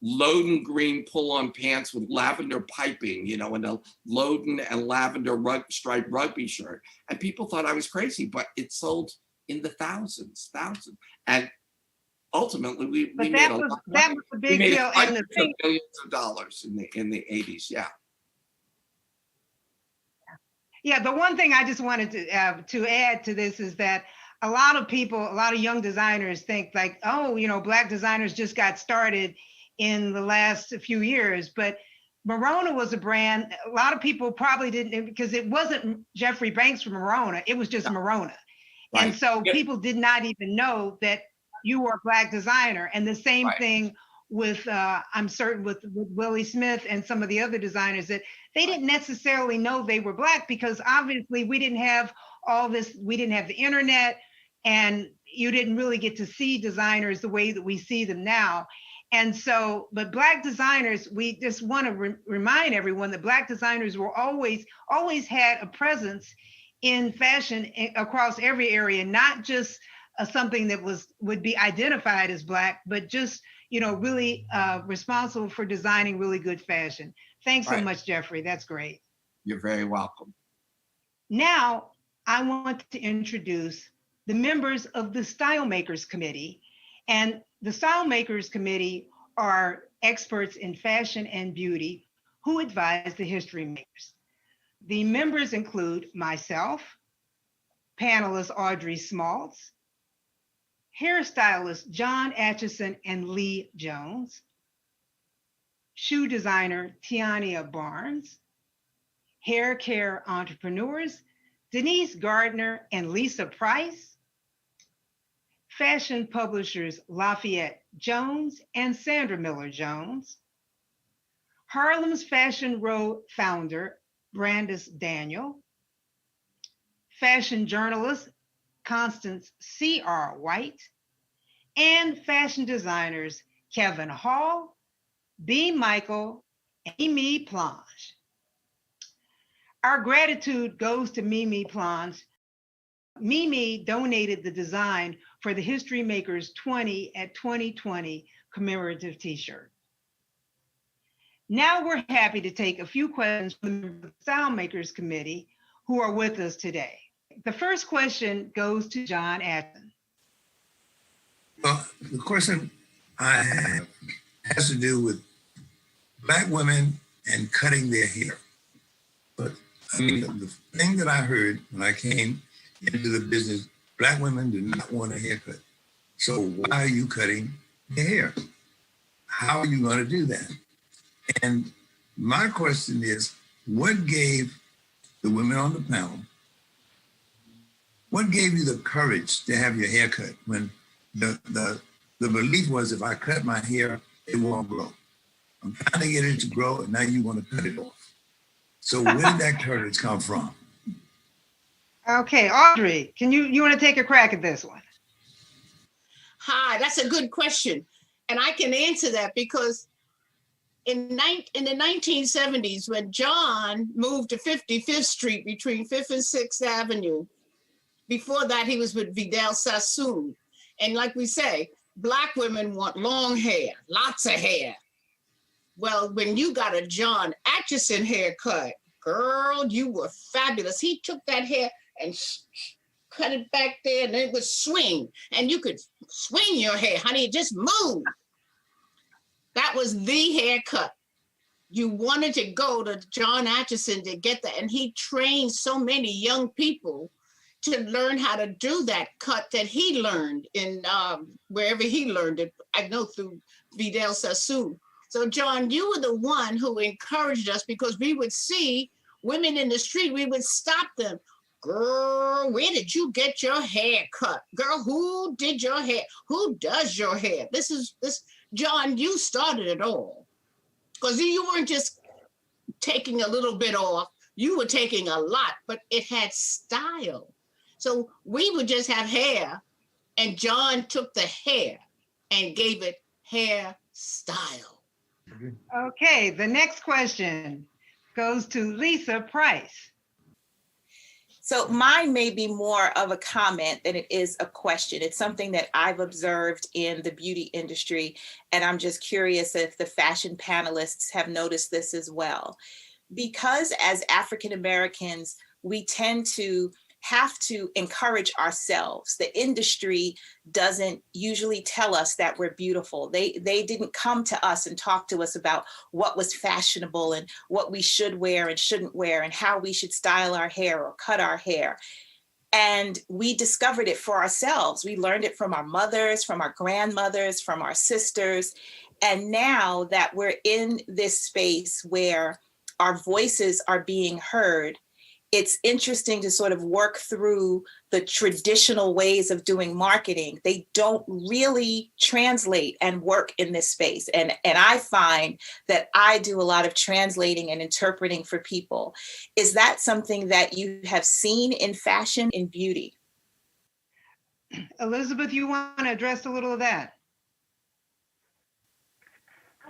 Loden green pull-on pants with lavender piping, you know, and a Loden and lavender striped rugby shirt. And people thought I was crazy, but it sold in the thousands. And ultimately, we made a lot. That was a big deal. And the thing, millions of dollars in the 80s, yeah. Yeah, the one thing I just wanted to add to this is that a lot of people, a lot of young designers think like, oh, you know, Black designers just got started in the last few years, but Merona was a brand a lot of people probably didn't, because it wasn't Jeffrey Banks from Merona, it was just Merona. Right. And so people did not even know that you were a Black designer. And the same thing with, I'm certain with Willie Smith and some of the other designers, that they didn't necessarily know they were Black, because obviously we didn't have all this, we didn't have the internet, and you didn't really get to see designers the way that we see them now. And so, but Black designers, we just want to remind everyone that Black designers were always had a presence in fashion across every area, not just something that would be identified as Black, but just, you know, really responsible for designing really good fashion. Thanks so much, Jeffrey. That's great. You're very welcome. Now, I want to introduce the members of the StyleMakers Committee. And the StyleMakers Committee are experts in fashion and beauty who advise the HistoryMakers. The members include myself, panelist Audrey Smaltz, hairstylist John Atchison and Lee Jones, shoe designer Tiania Barnes, hair care entrepreneurs Denise Gardner and Lisa Price, fashion publishers Lafayette Jones and Sandra Miller Jones, Harlem's Fashion Row founder Brandis Daniel, fashion journalist Constance C.R. White, and fashion designers Kevin Hall, B. Michael, and Mimi Planche. Our gratitude goes to Mimi Planche. Mimi donated the design for the HistoryMakers 20 at 2020 commemorative t-shirt. Now we're happy to take a few questions from the StyleMakers committee who are with us today. The first question goes to John Atchison. Well, the question I have has to do with Black women and cutting their hair. But I mean, the thing that I heard when I came into the business, Black women do not want a haircut. So why are you cutting your hair? How are you going to do that? And my question is, what gave the women on the panel, what gave you the courage to have your hair cut when the belief was if I cut my hair, it won't grow? I'm trying to get it to grow, and now you want to cut it off. So where did that courage come from? Okay, Audrey, you want to take a crack at this one? Hi, that's a good question. And I can answer that because in the 1970s, when John moved to 55th Street between 5th and 6th Avenue, before that he was with Vidal Sassoon. And like we say, Black women want long hair, lots of hair. Well, when you got a John Atchison haircut, girl, you were fabulous. He took that hair and cut it back there and it would swing. And you could swing your hair, honey, just move. That was the haircut. You wanted to go to John Atchison to get that. And he trained so many young people to learn how to do that cut that he learned in wherever he learned it. I know through Vidal Sassoon. So John, you were the one who encouraged us because we would see women in the street, we would stop them. Girl, where did you get your hair cut? Girl, who did your hair? Who does your hair? John, you started it all. Because you weren't just taking a little bit off, you were taking a lot, but it had style. So we would just have hair, and John took the hair and gave it hair style. Okay, the next question goes to Lisa Price. So mine may be more of a comment than it is a question. It's something that I've observed in the beauty industry, and I'm just curious if the fashion panelists have noticed this as well. Because as African Americans, we tend to have to encourage ourselves. The industry doesn't usually tell us that we're beautiful. They didn't come to us and talk to us about what was fashionable and what we should wear and shouldn't wear and how we should style our hair or cut our hair. And we discovered it for ourselves. We learned it from our mothers, from our grandmothers, from our sisters. And now that we're in this space where our voices are being heard, it's interesting to sort of work through the traditional ways of doing marketing. They don't really translate and work in this space. And I find that I do a lot of translating and interpreting for people. Is that something that you have seen in fashion, in beauty? Elizabeth, you want to address a little of that?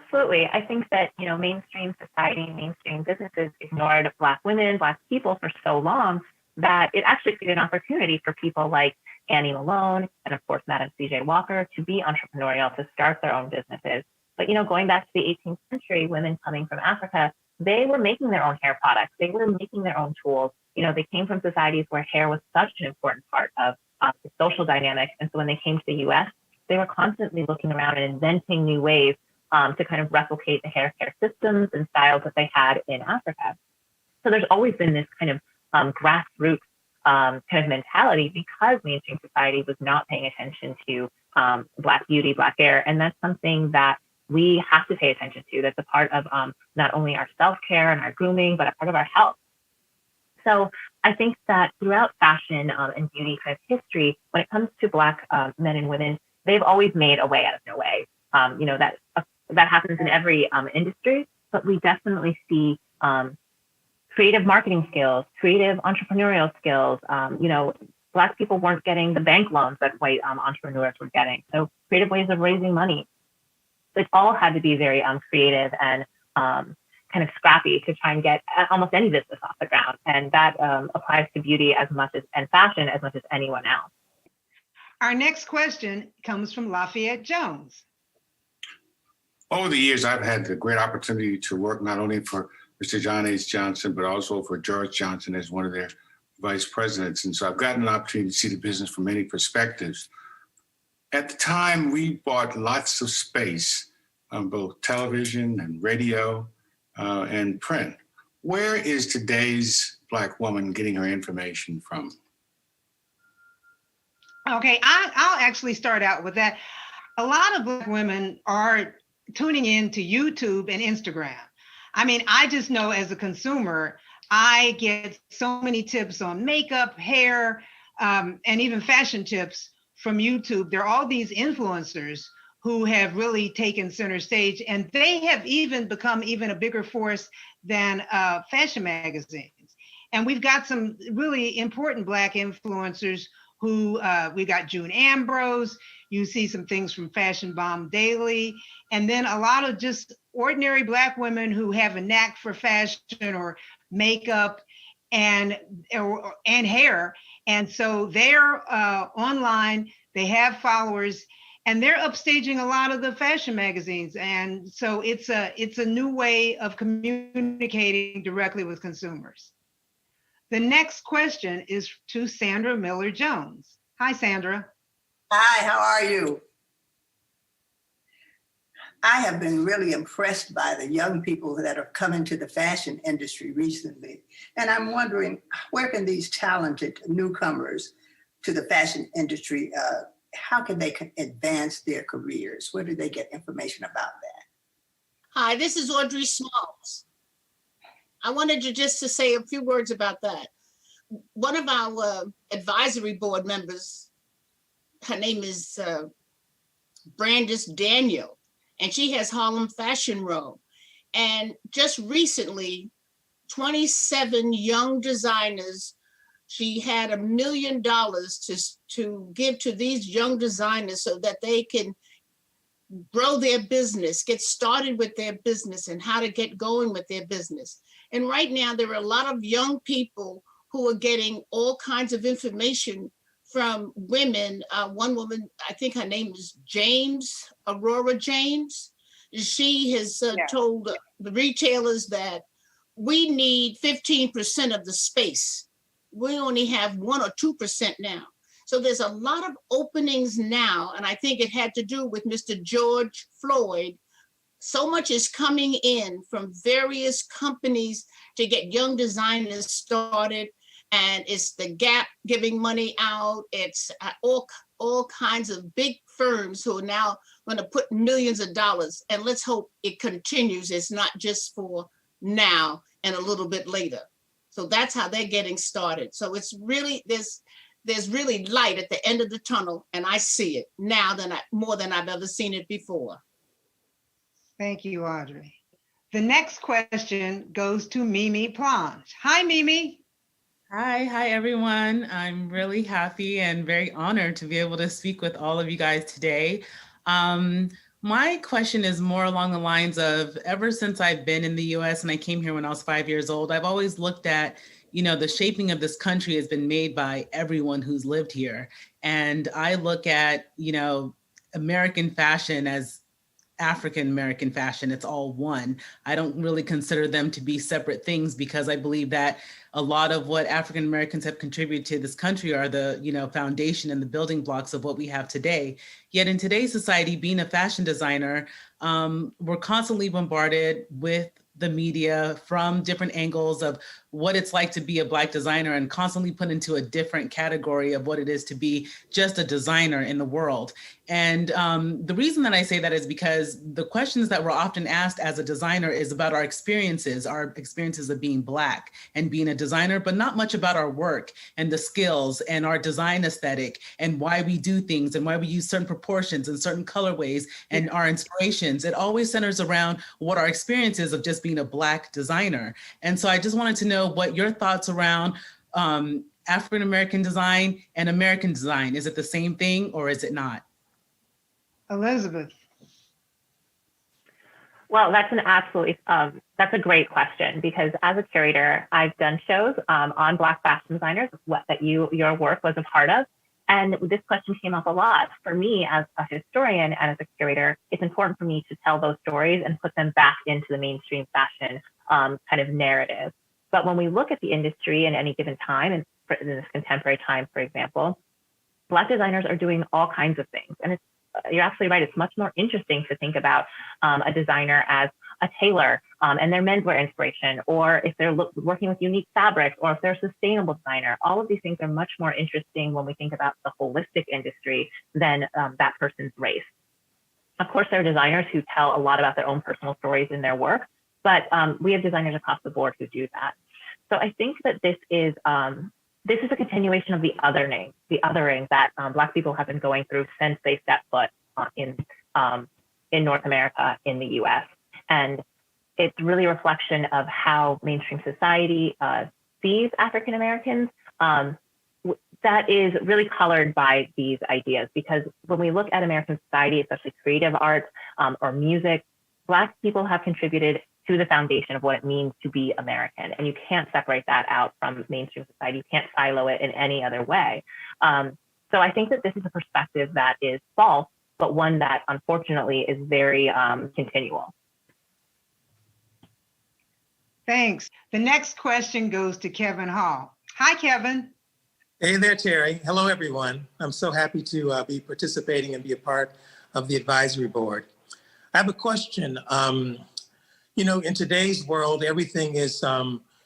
Absolutely. I think that, mainstream society, mainstream businesses ignored Black women, Black people for so long that it actually created an opportunity for people like Annie Malone and, of course, Madam C.J. Walker to be entrepreneurial, to start their own businesses. But, going back to the 18th century, women coming from Africa, they were making their own hair products. They were making their own tools. They came from societies where hair was such an important part of the social dynamic. And so when they came to the U.S., they were constantly looking around and inventing new ways to kind of replicate the hair care systems and styles that they had in Africa. So there's always been this kind of grassroots kind of mentality because mainstream society was not paying attention to Black beauty, Black hair. And that's something that we have to pay attention to. That's a part of not only our self-care and our grooming, but a part of our health. So I think that throughout fashion and beauty kind of history, when it comes to Black men and women, they've always made a way out of no way. That happens in every industry, but we definitely see creative marketing skills, creative entrepreneurial skills. Black people weren't getting the bank loans that white entrepreneurs were getting. So creative ways of raising money. It all had to be very creative and kind of scrappy to try and get almost any business off the ground. And that applies to beauty as much as, and fashion as much as anyone else. Our next question comes from Lafayette Jones. Over the years, I've had the great opportunity to work not only for Mr. John H. Johnson, but also for George Johnson as one of their vice presidents. And so I've gotten an opportunity to see the business from many perspectives. At the time, we bought lots of space on both television and radio and print. Where is today's Black woman getting her information from? Okay, I'll actually start out with that. A lot of Black women are tuning in to YouTube and Instagram. I mean, I just know as a consumer, I get so many tips on makeup, hair, and even fashion tips from YouTube. There are all these influencers who have really taken center stage, and they have even become even a bigger force than fashion magazines. And we've got some really important Black influencers who, we got June Ambrose, you see some things from Fashion Bomb Daily, and then a lot of just ordinary Black women who have a knack for fashion or makeup and hair. And so they're online, they have followers, and they're upstaging a lot of the fashion magazines. And so it's a new way of communicating directly with consumers. The next question is to Sandra Miller Jones. Hi, Sandra. Hi, how are you? I have been really impressed by the young people that have come into the fashion industry recently. And I'm wondering, where can these talented newcomers to the fashion industry, how can they advance their careers? Where do they get information about that? Hi, this is Audrey Smalls. I wanted to say a few words about that. One of our advisory board members, her name is Brandis Daniel, and she has Harlem Fashion Row. And just recently, 27 young designers, she had $1 million to give to these young designers so that they can grow their business, get started with their business and how to get going with their business. And right now, there are a lot of young people who are getting all kinds of information from women. One woman, I think her name is Aurora James. She has told the retailers that we need 15% of the space. We only have 1 or 2% now. So there's a lot of openings now. And I think it had to do with Mr. George Floyd. So much is coming in from various companies to get young designers started. And it's the Gap giving money out. It's all kinds of big firms who are now going to put millions of dollars. And let's hope it continues. It's not just for now and a little bit later. So that's how they're getting started. So it's really, there's really light at the end of the tunnel, and I see it now more than I've ever seen it before. Thank you, Audrey. The next question goes to Mimi Plange. Hi, Mimi. Hi everyone. I'm really happy and very honored to be able to speak with all of you guys today. My question is more along the lines of, ever since I've been in the US and I came here when I was 5 years old, I've always looked at, the shaping of this country has been made by everyone who's lived here. And I look at, American fashion as African-American fashion. It's all one. I don't really consider them to be separate things because I believe that a lot of what African-Americans have contributed to this country are the, foundation and the building blocks of what we have today. Yet in today's society, being a fashion designer, we're constantly bombarded with the media from different angles of what it's like to be a Black designer and constantly put into a different category of what it is to be just a designer in the world. And the reason that I say that is because the questions that we're often asked as a designer is about our experiences of being Black and being a designer, but not much about our work and the skills and our design aesthetic and why we do things and why we use certain proportions and certain colorways and our inspirations. It always centers around what our experience is of just being a Black designer. And so I just wanted to know what your thoughts around African-American design and American design. Is it the same thing or is it not? Elizabeth. Well, that's that's a great question, because as a curator, I've done shows on Black fashion designers that your work was a part of. And this question came up a lot. For me, as a historian and as a curator, it's important for me to tell those stories and put them back into the mainstream fashion kind of narrative. But when we look at the industry in any given time, and in this contemporary time, for example, Black designers are doing all kinds of things. And you're absolutely right. It's much more interesting to think about a designer as a tailor and their menswear inspiration, or if they're working with unique fabrics, or if they're a sustainable designer. All of these things are much more interesting when we think about the holistic industry than that person's race. Of course, there are designers who tell a lot about their own personal stories in their work, but we have designers across the board who do that. So I think that this is a continuation of the othering that Black people have been going through since they stepped foot in North America, in the US. And it's really a reflection of how mainstream society sees African Americans that is really colored by these ideas. Because when we look at American society, especially creative arts or music, Black people have contributed to the foundation of what it means to be American. And you can't separate that out from mainstream society. You can't silo it in any other way. So I think that this is a perspective that is false, but one that unfortunately is very continual. Thanks. The next question goes to Kevin Hall. Hi, Kevin. Hey there, Teri. Hello, everyone. I'm so happy to be participating and be a part of the advisory board. I have a question. In today's world, everything is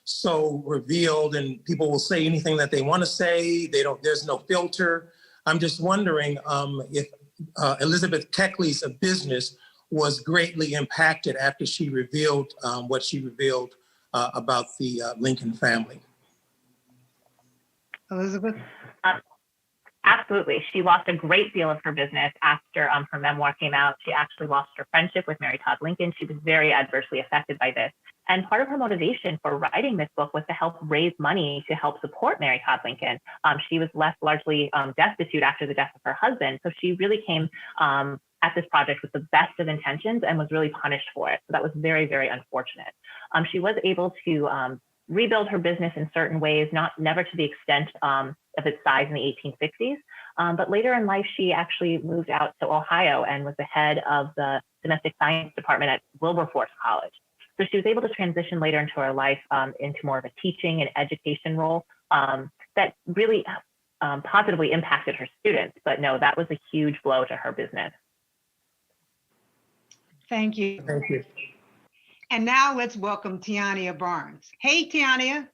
so revealed and people will say anything that they want to say. There's no filter. I'm just wondering if Elizabethckleys Business was greatly impacted after she revealed what she revealed about the Lincoln family. Elizabeth? Absolutely. She lost a great deal of her business after her memoir came out. She actually lost her friendship with Mary Todd Lincoln. She was very adversely affected by this. And part of her motivation for writing this book was to help raise money to help support Mary Todd Lincoln. She was left largely destitute after the death of her husband. So she really came at this project with the best of intentions and was really punished for it. So that was very, very unfortunate. She was able to rebuild her business in certain ways, never to the extent of its size in the 1860s. But later in life, she actually moved out to Ohio and was the head of the domestic science department at Wilberforce College. So she was able to transition later into her life into more of a teaching and education role that really positively impacted her students. But no, that was a huge blow to her business. Thank you. Thank you. And now let's welcome Tiania Barnes. Hey, Tiania.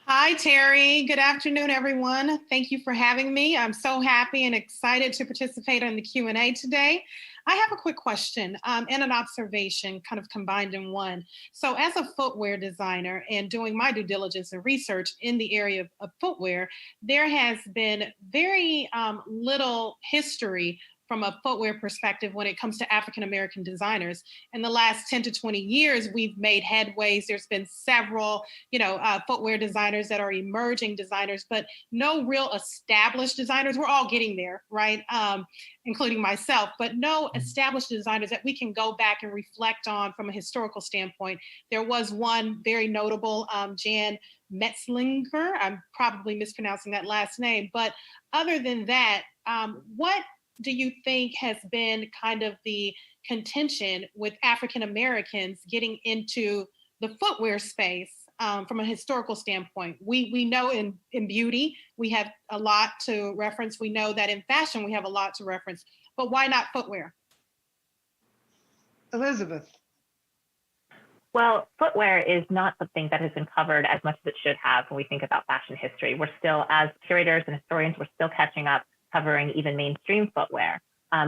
Hi, Teri. Good afternoon, everyone. Thank you for having me. I'm so happy and excited to participate in the Q&A today. I have a quick question and an observation kind of combined in one. So as a footwear designer and doing my due diligence and research in the area of footwear, there has been very little history from a footwear perspective when it comes to African-American designers. In the last 10 to 20 years, we've made headways. There's been several, footwear designers that are emerging designers, but no real established designers. We're all getting there, right? Including myself, but no established designers that we can go back and reflect on from a historical standpoint. There was one very notable, Jan Metzlinger. I'm probably mispronouncing that last name, but other than that, what do you think has been kind of the contention with African Americans getting into the footwear space from a historical standpoint? We know in beauty, we have a lot to reference. We know that in fashion, we have a lot to reference, but why not footwear? Elizabeth. Well, footwear is not something that has been covered as much as it should have when we think about fashion history. We're still, as curators and historians, we're still catching up covering even mainstream footwear.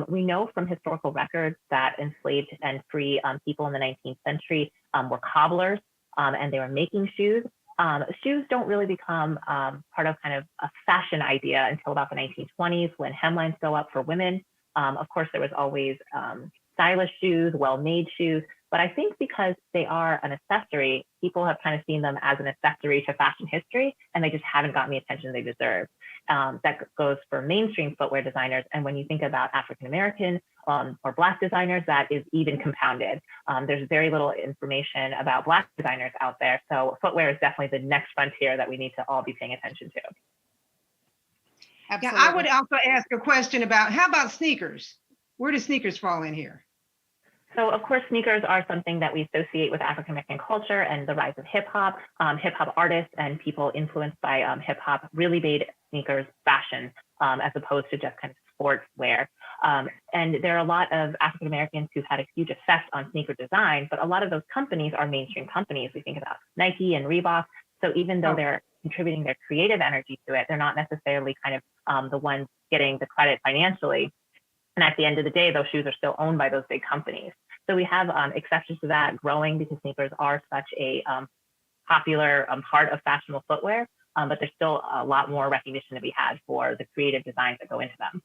We know from historical records that enslaved and free people in the 19th century were cobblers and they were making shoes. Shoes don't really become part of kind of a fashion idea until about the 1920s when hemlines go up for women. Of course, there was always stylish shoes, well-made shoes, but I think because they are an accessory, people have kind of seen them as an accessory to fashion history, and they just haven't gotten the attention they deserve. That goes for mainstream footwear designers. And when you think about African-American or Black designers, that is even compounded. There's very little information about Black designers out there. So footwear is definitely the next frontier that we need to all be paying attention to. Absolutely. Yeah, I would also ask a question about, how about sneakers? Where do sneakers fall in here? So of course, sneakers are something that we associate with African-American culture and the rise of hip hop. Hip hop artists and people influenced by hip hop really made sneakers fashion as opposed to just kind of sportswear. And there are a lot of African-Americans who've had a huge effect on sneaker design, but a lot of those companies are mainstream companies. We think about Nike and Reebok. So even though they're contributing their creative energy to it, they're not necessarily kind of the ones getting the credit financially. And at the end of the day, those shoes are still owned by those big companies. So we have exceptions to that growing because sneakers are such a popular part of fashionable footwear, but there's still a lot more recognition to be had for the creative designs that go into them.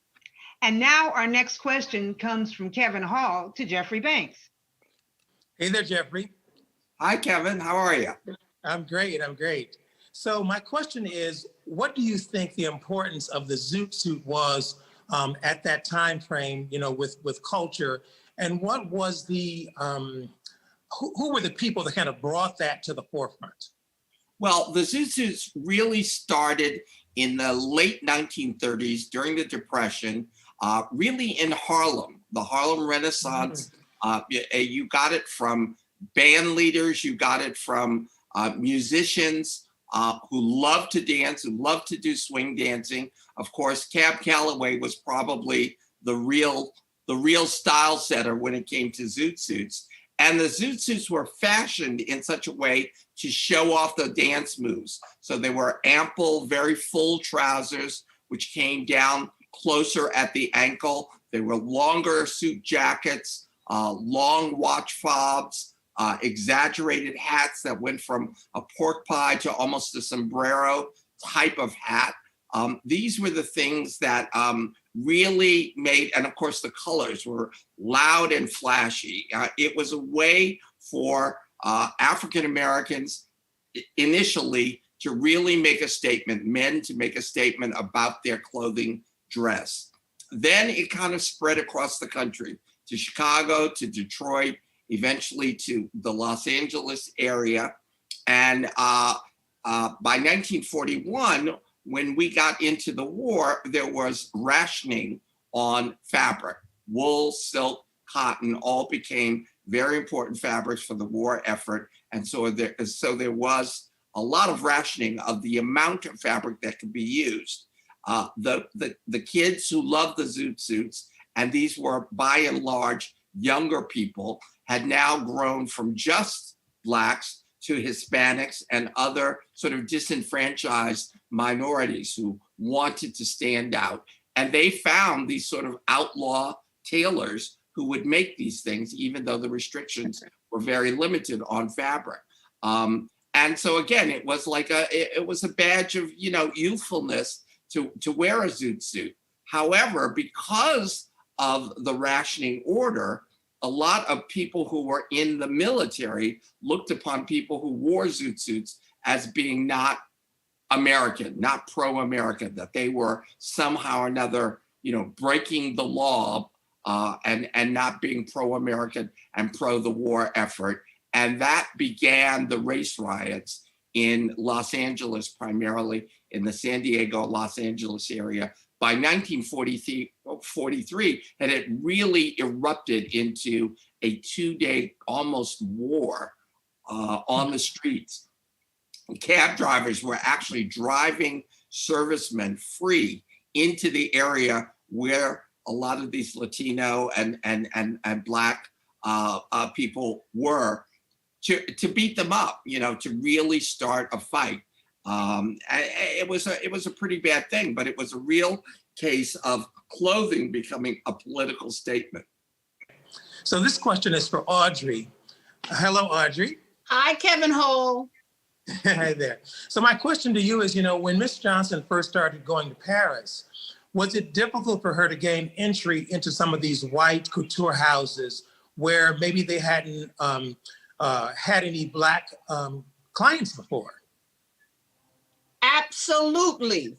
And now our next question comes from Kevin Hall to Jeffrey Banks. Hey there, Jeffrey. Hi, Kevin. How are you? I'm great. I'm great. So my question is, what do you think the importance of the Zoot Suit was at that time frame, you know, with culture? And what was the, who were the people that kind of brought that to the forefront? Well, the Zoot Suits really started in the late 1930s during the Depression, really in Harlem, the Harlem Renaissance. You got it from band leaders, you got it from musicians who loved to dance, who loved to do swing dancing. Of course, Cab Calloway was probably the real style setter when it came to Zoot Suits. And the Zoot Suits were fashioned in such a way to show off the dance moves. So they were ample, very full trousers, which came down closer at the ankle. They were longer suit jackets, long watch fobs, exaggerated hats that went from a pork pie to almost a sombrero type of hat. These were the things that really made, and of course the colors were loud and flashy. It was a way for African Americans initially to really make a statement, men to make a statement about their clothing dress. Then it kind of spread across the country to Chicago, to Detroit, eventually to the Los Angeles area. And by 1941, when we got into the war, there was rationing on fabric. Wool, silk, cotton all became very important fabrics for the war effort. And so there was a lot of rationing of the amount of fabric that could be used. The kids who loved the Zoot Suits, and these were by and large younger people, had now grown from just Blacks to Hispanics and other sort of disenfranchised minorities who wanted to stand out. And they found these sort of outlaw tailors who would make these things, even though the restrictions were very limited on fabric. And so again, it was like it was a badge of, you know, youthfulness to wear a Zoot Suit. However, because of the rationing order, a lot of people who were in the military looked upon people who wore Zoot Suits as being not American, not pro-American, that they were somehow or another, you know, breaking the law and not being pro-American and pro the war effort. And that began the race riots in Los Angeles, primarily in the San Diego, Los Angeles area. By 1943, and it really erupted into a 2-day almost war on the streets. Cab drivers were actually driving servicemen free into the area where a lot of these Latino and Black people were, to beat them up, to really start a fight. It was a pretty bad thing, but it was a real case of clothing becoming a political statement. So this question is for Audrey. Hello, Audrey. Hi, Kevin Hall. Hi there. So my question to you is, when Miss Johnson first started going to Paris, was it difficult for her to gain entry into some of these white couture houses where maybe they hadn't had any Black clients before? Absolutely.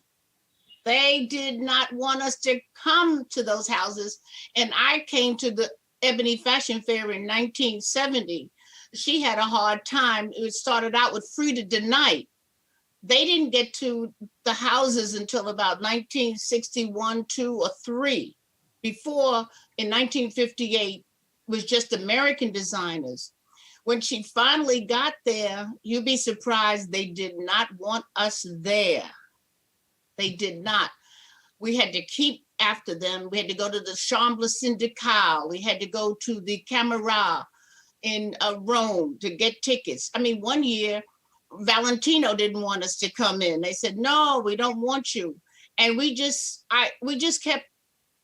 They did not want us to come to those houses. And I came to the Ebony Fashion Fair in 1970. She had a hard time. It started out with Frida de Knight. They didn't get to the houses until about 1961, 2, or 3. Before, in 1958, was just American designers. When she finally got there, you'd be surprised they did not want us there. They did not. We had to keep after them. We had to go to the Chambre Syndicale. We had to go to the Camera in Rome to get tickets. I mean, one year, Valentino didn't want us to come in. They said, no, we don't want you. And we just kept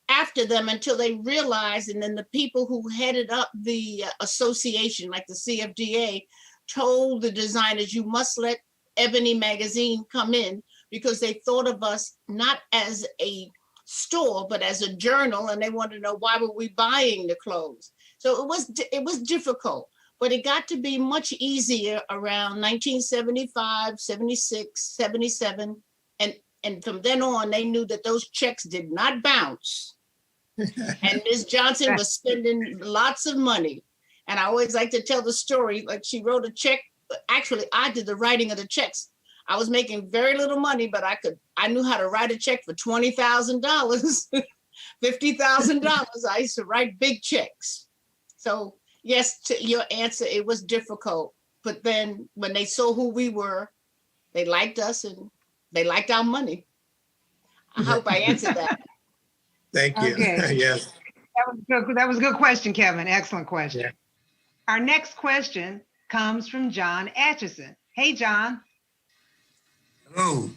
after them until they realized, and then the people who headed up the association, like the CFDA, told the designers, you must let Ebony magazine come in, because they thought of us not as a store, but as a journal, and they wanted to know why were we buying the clothes. So it was difficult, but it got to be much easier around 1975, 76, 77. And from then on, they knew that those checks did not bounce. And Ms. Johnson was spending lots of money. And I always like to tell the story, like she wrote a check. Actually, I did the writing of the checks. I was making very little money, but I knew how to write a check for $20,000, $50,000. I used to write big checks. So yes, to your answer, it was difficult. But then when they saw who we were, they liked us and they liked our money. I hope I answered that. Thank you. Okay. Yes. That was a good question, Kevin. Excellent question. Yeah. Our next question comes from John Atchison. Hey, John. Hello.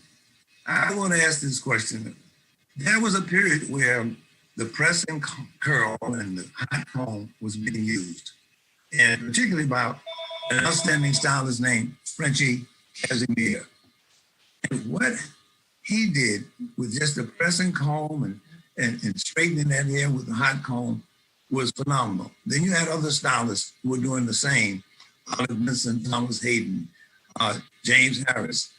I want to ask this question. There was a period where the press and curl and the hot comb was being used, and particularly by an outstanding stylist named Frenchie Casimir. And what he did with just the press and comb and straightening that hair with the hot comb was phenomenal. Then you had other stylists who were doing the same, Olive Benson, Thomas Hayden, James Harris,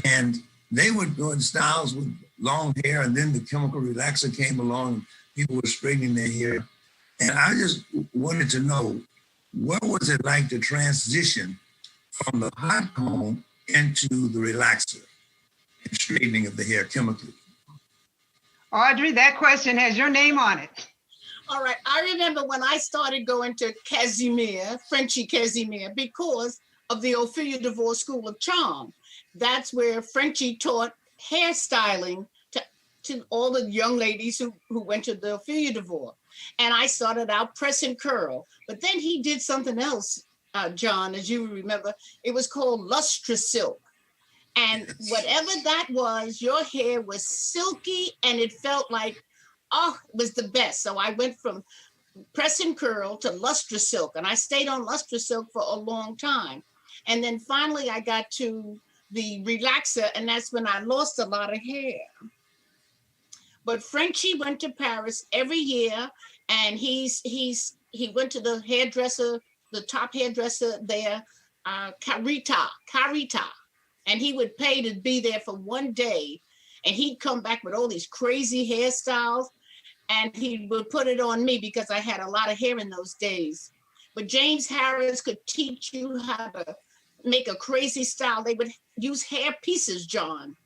and they were doing styles with long hair, and then the chemical relaxer came along, people were straightening their hair. And I just wanted to know, what was it like to transition from the hot comb into the relaxer and straightening of the hair chemically? Audrey, that question has your name on it. All right. I remember when I started going to Casimir, Frenchie Casimir, because of the Ophelia DeVore School of Charm. That's where Frenchie taught hairstyling to all the young ladies who went to the Ophelia DeVore. And I started out press and curl. But then he did something else, John, as you remember. It was called lustre silk. And whatever that was, your hair was silky and it felt like, oh, it was the best. So I went from press and curl to lustre silk. And I stayed on lustre silk for a long time. And then finally I got to the relaxer, and that's when I lost a lot of hair. But Frenchie went to Paris every year, and he went to the hairdresser, the top hairdresser there, Carita, and he would pay to be there for one day, and he'd come back with all these crazy hairstyles, and he would put it on me because I had a lot of hair in those days. But James Harris could teach you how to make a crazy style. They would use hair pieces, John.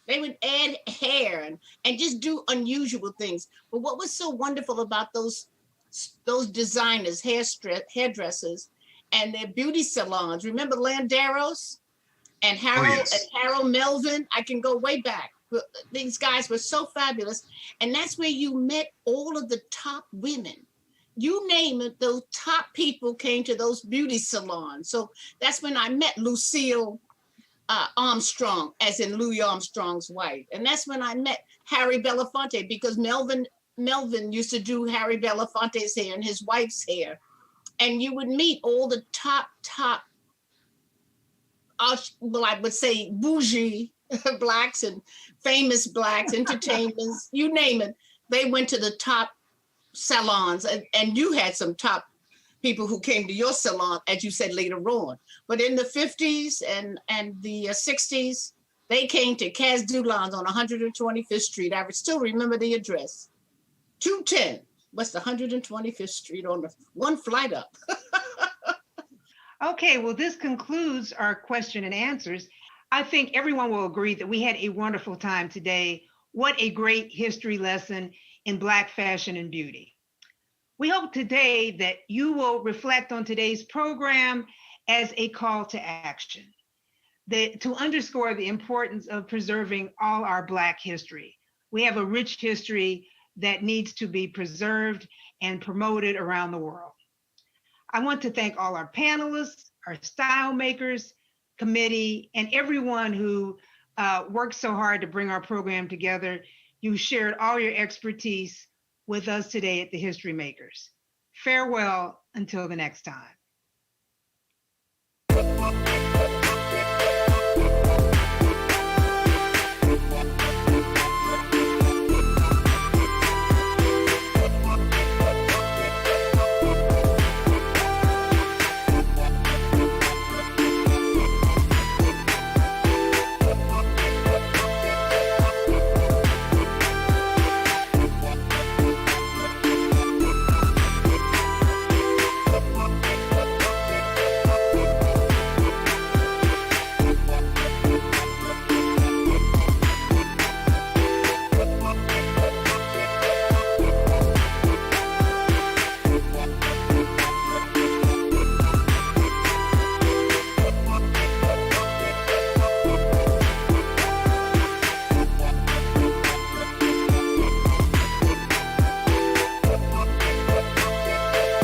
They would add hair and just do unusual things. But what was so wonderful about those designers, hairdressers, and their beauty salons? Remember Landeros and Harold, Oh, yes. and Harold Melvin? I can go way back. These guys were so fabulous. And that's where you met all of the top women. you name it, those top people came to those beauty salons. So that's when I met Lucille Armstrong, as in Louis Armstrong's wife. And that's when I met Harry Belafonte, because Melvin used to do Harry Belafonte's hair and his wife's hair. And you would meet all the top, well, I would say bougie Blacks and famous Blacks, entertainers, you name it. They went to the top salons, and you had some top people who came to your salon, as you said later on. But in the 50s and the 60s, they came to Cas Dulon's on 125th Street. I still remember the address. 210 West 125th Street, on the one flight up. Okay, well, this concludes our question and answers. I think everyone will agree that we had a wonderful time today. What a great history lesson in Black fashion and beauty. We hope today that you will reflect on today's program as a call to action, to underscore the importance of preserving all our Black history. We have a rich history that needs to be preserved and promoted around the world. I want to thank all our panelists, our style makers, committee, and everyone who worked so hard to bring our program together. You shared all your expertise with us today at the History Makers. Farewell until the next time.